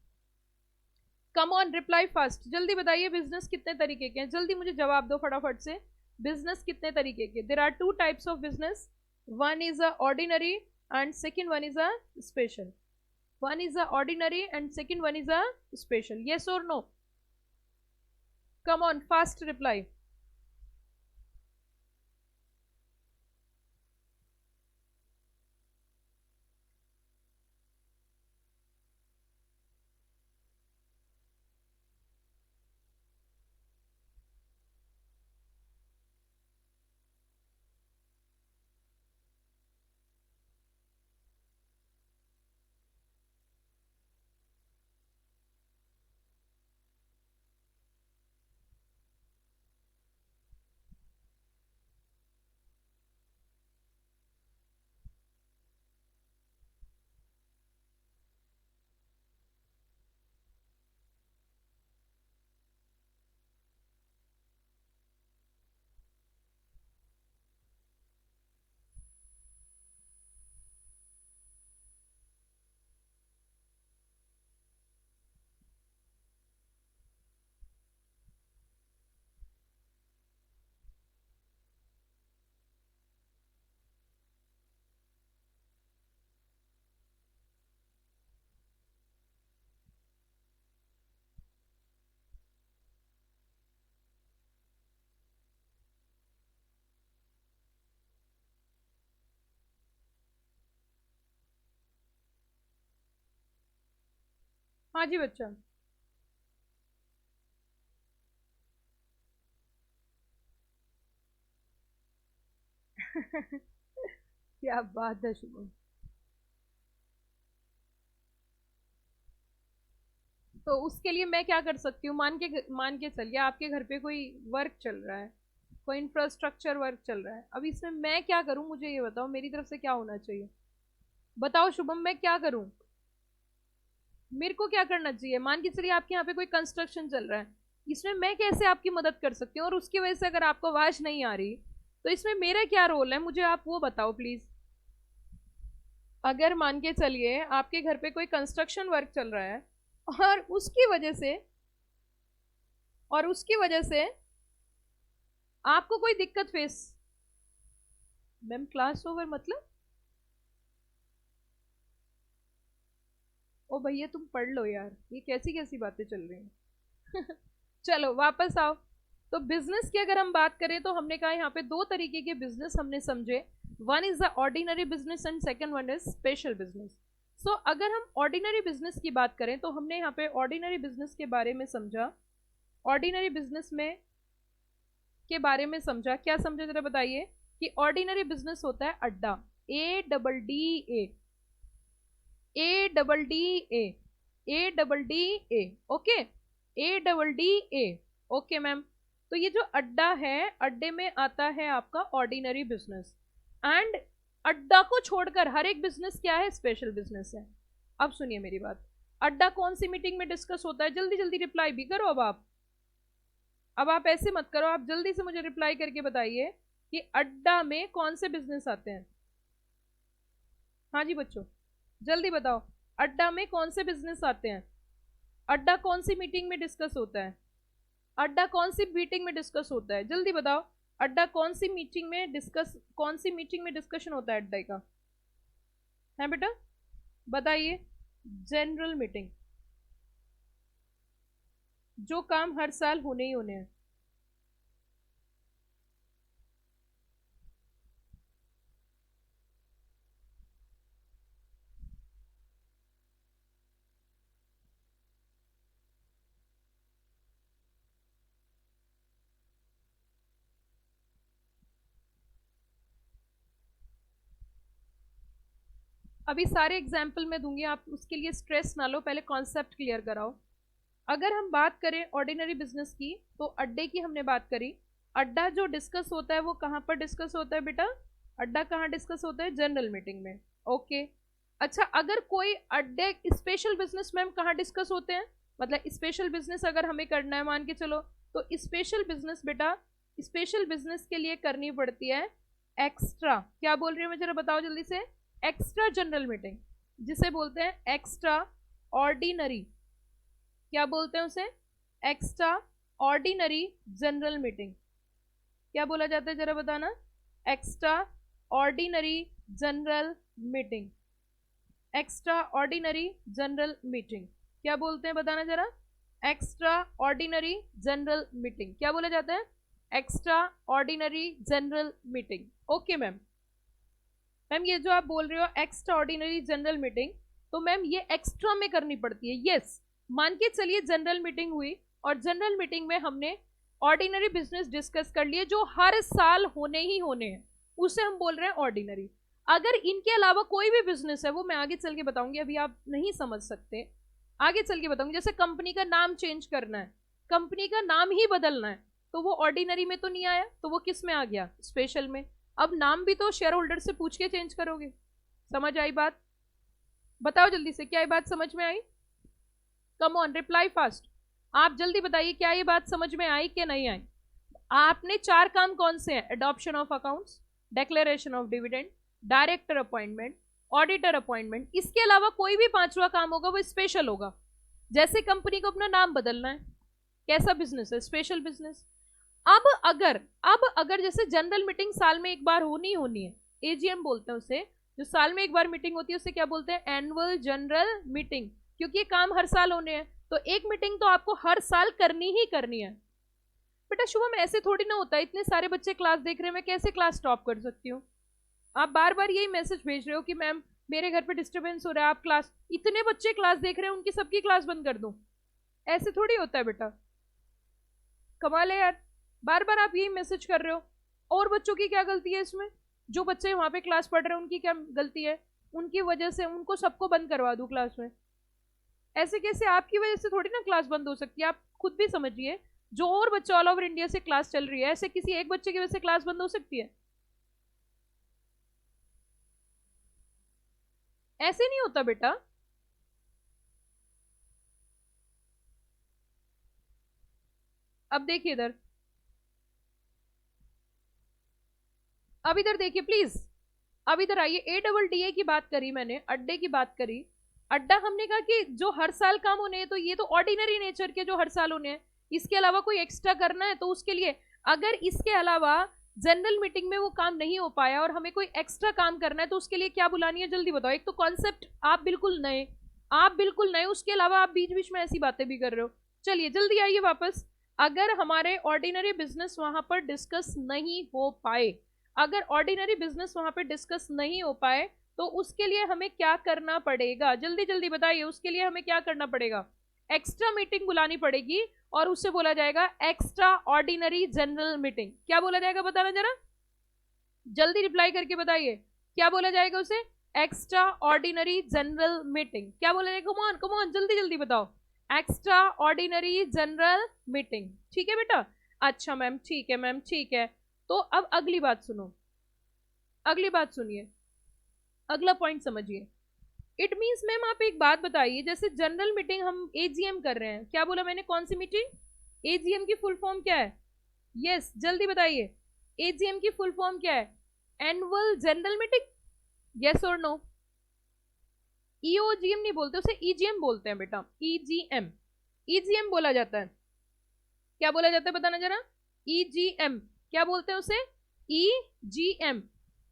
कम ऑन, रिप्लाई फास्ट, जल्दी बताइए बिजनेस कितने तरीके के हैं? जल्दी मुझे जवाब दो फटाफट से। बिजनेस कितने तरीके के? There are two types of business, one is a ordinary and second one is a special. One is a ordinary and second one is a special. Yes और no? Come on, fast reply. हाँ जी बच्चा। क्या बात है शुभम। तो उसके लिए मैं क्या कर सकती हूँ? मान के चलिए आपके घर पे कोई वर्क चल रहा है, कोई इंफ्रास्ट्रक्चर वर्क चल रहा है। अब इसमें मैं क्या करूं, मुझे ये बताओ, मेरी तरफ से क्या होना चाहिए? बताओ शुभम, मैं क्या करूं? मेरे को क्या करना चाहिए? मान के चलिए आपके यहाँ पे कोई कंस्ट्रक्शन चल रहा है, इसमें मैं कैसे आपकी मदद कर सकती हूँ? और उसकी वजह से अगर आपको आवाज नहीं आ रही, तो इसमें मेरा क्या रोल है, मुझे आप वो बताओ प्लीज। अगर मान के चलिए आपके घर पे कोई कंस्ट्रक्शन वर्क चल रहा है, और उसकी वजह से, और उसकी वजह से आपको कोई दिक्कत फेस। मैम क्लास ओवर मतलब? ओ भैया तुम पढ़ लो यार, ये कैसी कैसी बातें चल रही हैं। चलो वापस आओ। तो बिजनेस की अगर हम बात करें, तो हमने कहा यहाँ पे दो तरीके के बिजनेस हमने समझे, one is the ordinary business and second one is special business. So अगर हम ऑर्डिनरी बिजनेस की बात करें, तो हमने यहाँ पे ऑर्डिनरी बिजनेस के बारे में समझा। ऑर्डिनरी बिजनेस में के बारे में समझा, क्या समझा जरा बताइए? कि ऑर्डिनरी बिजनेस होता है अड्डा, ADDA, ADDA, ADDA, okay, ADDA, okay ma'am. तो ये जो अड्डा है, अड्डे में आता है आपका ऑर्डिनरी बिजनेस, एंड अड्डा को छोड़कर हर एक बिजनेस क्या है? स्पेशल बिजनेस है। अब सुनिए मेरी बात, अड्डा कौन सी मीटिंग में डिस्कस होता है? जल्दी जल्दी रिप्लाई भी करो। अब आप ऐसे मत करो, आप जल्दी से मुझे रिप्लाई करके बताइए कि अड्डा में कौन से बिजनेस आते हैं। हाँ जी बच्चों, जल्दी बताओ, अड्डा में कौन से बिजनेस आते हैं? अड्डा कौन सी मीटिंग में डिस्कस होता है? अड्डा कौन सी मीटिंग में डिस्कस होता है? जल्दी बताओ, अड्डा कौन सी मीटिंग में डिस्कशन होता है अड्डे का? है बेटा, बताइए। जनरल मीटिंग, जो काम हर साल होने ही होने हैं। अभी सारे एग्जाम्पल मैं दूंगी, आप उसके लिए स्ट्रेस ना लो, पहले कॉन्सेप्ट क्लियर कराओ। अगर हम बात करें ऑर्डिनरी बिजनेस की, तो अड्डे की हमने बात करी। अड्डा जो डिस्कस होता है वो कहाँ पर डिस्कस होता है बेटा? अड्डा कहाँ डिस्कस होता है? जनरल मीटिंग में। ओके, अच्छा, अगर कोई अड्डे स्पेशल बिजनेस मैम कहाँ डिस्कस होते हैं? मतलब स्पेशल बिजनेस अगर हमें करना है, मान के चलो, तो स्पेशल बिजनेस बेटा, स्पेशल बिजनेस के लिए करनी पड़ती है एक्स्ट्रा, क्या बोल रही हूँ मैं, जरा बताओ जल्दी से। एक्स्ट्रा जनरल मीटिंग, जिसे बोलते हैं एक्स्ट्रा ऑर्डिनरी, क्या बोलते हैं उसे? Extra ordinary general meeting. क्या बोला जाता है जरा बताना? Extra ordinary general meeting. Extra ordinary general meeting क्या बोलते हैं बताना जरा? एक्स्ट्रा ऑर्डिनरी जनरल मीटिंग क्या बोला जाता है? Extra ordinary general meeting. Okay ma'am, ma'am ये जो आप बोल रहे हो एक्स्ट्रा ऑर्डिनरी जनरल मीटिंग, तो मैम ये एक्स्ट्रा में करनी पड़ती है। यस, मान के चलिए जनरल मीटिंग हुई और जनरल मीटिंग में हमने ऑर्डिनरी बिजनेस डिस्कस कर लिए जो हर साल होने ही होने हैं, उसे हम बोल रहे हैं ऑर्डिनरी। अगर इनके अलावा कोई भी बिजनेस है, वो मैं आगे चल के बताऊंगी, अभी आप नहीं समझ सकते, आगे चल के बताऊंगी। जैसे कंपनी का नाम चेंज करना है, कंपनी का नाम ही बदलना है, तो वो ऑर्डिनरी में तो नहीं आया, तो वो किस में आ गया? स्पेशल में। अब नाम भी तो शेयर होल्डर से पूछ के चेंज करोगे। समझ आई बात? बताओ जल्दी से, क्या ये बात समझ में आई? Come on, reply fast. आप जल्दी बताइए, क्या ये बात समझ में आई कि नहीं आई? आपने 4 काम कौन से हैं? Adoption of accounts, declaration of dividend, director appointment, auditor appointment. इसके अलावा कोई भी 5वां काम होगा वो स्पेशल होगा। जैसे कंपनी को अपना नाम बदलना है, कैसा बिजनेस है? Special business. अब अगर जैसे जनरल मीटिंग साल में एक बार होनी होनी है, एजीएम बोलते हैं उसे, जो साल में एक बार मीटिंग होती है उसे क्या बोलते हैं? एनुअल जनरल मीटिंग, क्योंकि ये काम हर साल होने हैं, तो एक मीटिंग तो आपको हर साल करनी ही करनी है। बेटा शुभम ऐसे थोड़ी ना होता है, इतने सारे बच्चे क्लास देख रहे हैं, मैं कैसे क्लास स्टॉप कर सकती हूँ? आप बार बार यही मैसेज भेज रहे हो कि मैम मेरे घर पे डिस्टरबेंस हो रहा है, आप क्लास, इतने बच्चे क्लास देख रहे हैं, उनकी सबकी क्लास बंद कर दूं? ऐसे थोड़ी होता है बेटा, कमाल है यार, बार बार आप यही मैसेज कर रहे हो। और बच्चों की क्या गलती है इसमें? जो बच्चे वहां पे क्लास पढ़ रहे हैं उनकी क्या गलती है? उनकी वजह से उनको सबको बंद करवा दूं क्लास में? ऐसे कैसे? आपकी वजह से थोड़ी ना क्लास बंद हो सकती है, आप खुद भी समझिए। जो और बच्चे ऑल ओवर इंडिया से क्लास चल रही है, ऐसे किसी एक बच्चे की वजह से क्लास बंद हो सकती है? ऐसे नहीं होता बेटा। अब देखिए इधर, अब इधर देखिए प्लीज, अब इधर आइए। ADDA की बात करी मैंने, अड्डे की बात करी। अड्डा हमने कहा कि जो हर साल काम होने हैं, तो ये तो ऑर्डिनरी नेचर के जो हर साल होने हैं, इसके अलावा कोई एक्स्ट्रा करना है तो उसके लिए, अगर इसके अलावा जनरल मीटिंग में वो काम नहीं हो पाया और हमें कोई एक्स्ट्रा काम करना है, तो उसके लिए क्या बुलानी है? जल्दी बताओ। एक तो कॉन्सेप्ट आप बिल्कुल नए, आप बिल्कुल नए, उसके अलावा आप बीच बीच में ऐसी बातें भी कर रहे हो। चलिए जल्दी आइए वापस। अगर हमारे ऑर्डिनरी बिजनेस वहां पर डिस्कस नहीं हो पाए, अगर ऑर्डिनरी बिजनेस वहां पे डिस्कस नहीं हो पाए, तो उसके लिए हमें क्या करना पड़ेगा? जल्दी जल्दी बताइए, उसके लिए हमें क्या करना पड़ेगा? एक्स्ट्रा मीटिंग बुलानी पड़ेगी और उससे बोला जाएगा एक्स्ट्रा ऑर्डिनरी जनरल मीटिंग। क्या बोला जाएगा बताना जरा, जल्दी रिप्लाई करके बताइए, क्या बोला जाएगा उसे? Extra ordinary general meeting. क्या बोला जाएगा? कम ऑन कम ऑन, जल्दी जल्दी बताओ। Extra ordinary general meeting. ठीक है बेटा? अच्छा मैम, ठीक है मैम, ठीक है। तो अब अगली बात सुनो, अगली बात सुनिए, अगला पॉइंट समझिए। इट मीन्स मैम आप एक बात बताइए, जैसे जनरल मीटिंग हम एजीएम कर रहे हैं, क्या बोला मैंने, कौन सी मीटिंग? एजीएम की फुल फॉर्म क्या है? यस जल्दी बताइए, एजीएम की फुल फॉर्म क्या है? एनुअल जनरल मीटिंग, यस और नो? ईओजीएम नहीं बोलते उसे, ईजीएम बोलते हैं बेटा, ईजीएम, ईजीएम बोला जाता है। क्या बोला जाता है बताना जरा? ईजीएम, क्या बोलते हैं उसे? EGM,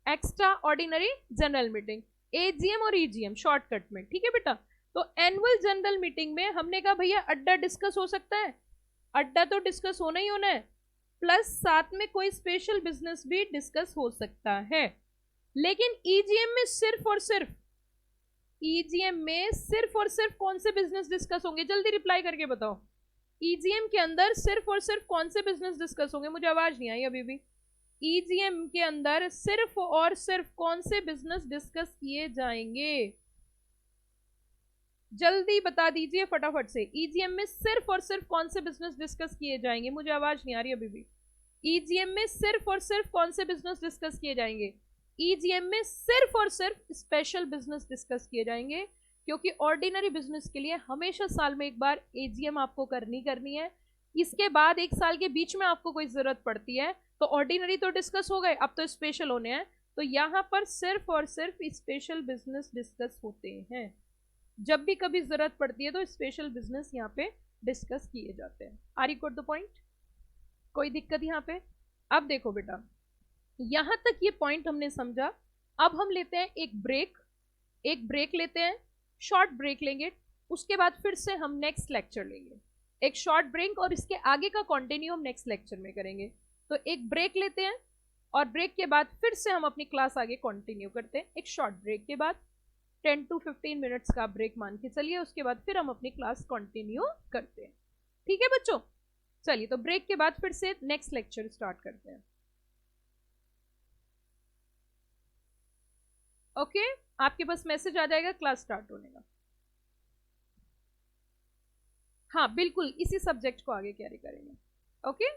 extra ordinary general meeting. AGM और ईजीएम शॉर्टकट में, ठीक है बेटा। तो एनुअल जनरल मीटिंग में हमने कहा भैया अड्डा डिस्कस हो सकता है, अड्डा तो डिस्कस होना ही होना है, प्लस साथ में कोई स्पेशल बिजनेस भी डिस्कस हो सकता है। लेकिन ईजीएम में सिर्फ और सिर्फ, ईजीएम में सिर्फ और सिर्फ कौन से बिजनेस डिस्कस होंगे? जल्दी रिप्लाई करके बताओ, ईजीएम के अंदर सिर्फ और सिर्फ कौन से बिजनेस डिस्कस होंगे? मुझे आवाज नहीं आई अभी भी। ईजीएम के अंदर सिर्फ और सिर्फ कौन से बिजनेस डिस्कस किए जाएंगे? जल्दी बता दीजिए फटाफट से, ईजीएम में सिर्फ और सिर्फ कौन से बिजनेस डिस्कस किए जाएंगे? मुझे आवाज नहीं आ रही अभी भी। ईजीएम में सिर्फ और सिर्फ कौन से बिजनेस डिस्कस किए जाएंगे? ईजीएम में सिर्फ और सिर्फ स्पेशल बिजनेस डिस्कस किए जाएंगे, क्योंकि ऑर्डिनरी बिजनेस के लिए हमेशा साल में एक बार एजीएम आपको करनी है। इसके बाद एक साल के बीच में आपको कोई जरूरत पड़ती है तो ऑर्डिनरी तो डिस्कस हो गए, अब तो स्पेशल होने हैं, तो यहाँ पर सिर्फ और सिर्फ स्पेशल बिजनेस डिस्कस होते हैं। जब भी कभी जरूरत पड़ती है तो स्पेशल बिजनेस यहाँ पे डिस्कस किए जाते हैं। Are you got the point? कोई दिक्कत यहाँ पे? अब देखो बेटा, यहां तक ये पॉइंट हमने समझा। अब हम लेते हैं एक ब्रेक लेते हैं, शॉर्ट ब्रेक लेंगे, उसके बाद फिर से हम नेक्स्ट लेक्चर लेंगे। एक शॉर्ट ब्रेक और इसके आगे का कंटिन्यू हम नेक्स्ट लेक्चर में करेंगे। तो एक ब्रेक लेते हैं और ब्रेक के बाद फिर से हम अपनी क्लास आगे कंटिन्यू करते हैं। एक शॉर्ट ब्रेक के बाद 10 to 15 मिनट्स का ब्रेक मान के चलिए, उसके बाद फिर हम अपनी क्लास कंटिन्यू करते हैं। ठीक है बच्चों, चलिए तो ब्रेक के बाद फिर से नेक्स्ट लेक्चर स्टार्ट करते हैं। ओके आपके पास मैसेज आ जाएगा क्लास स्टार्ट होने का। हाँ बिल्कुल, इसी सब्जेक्ट को आगे कैरी करेंगे। ओके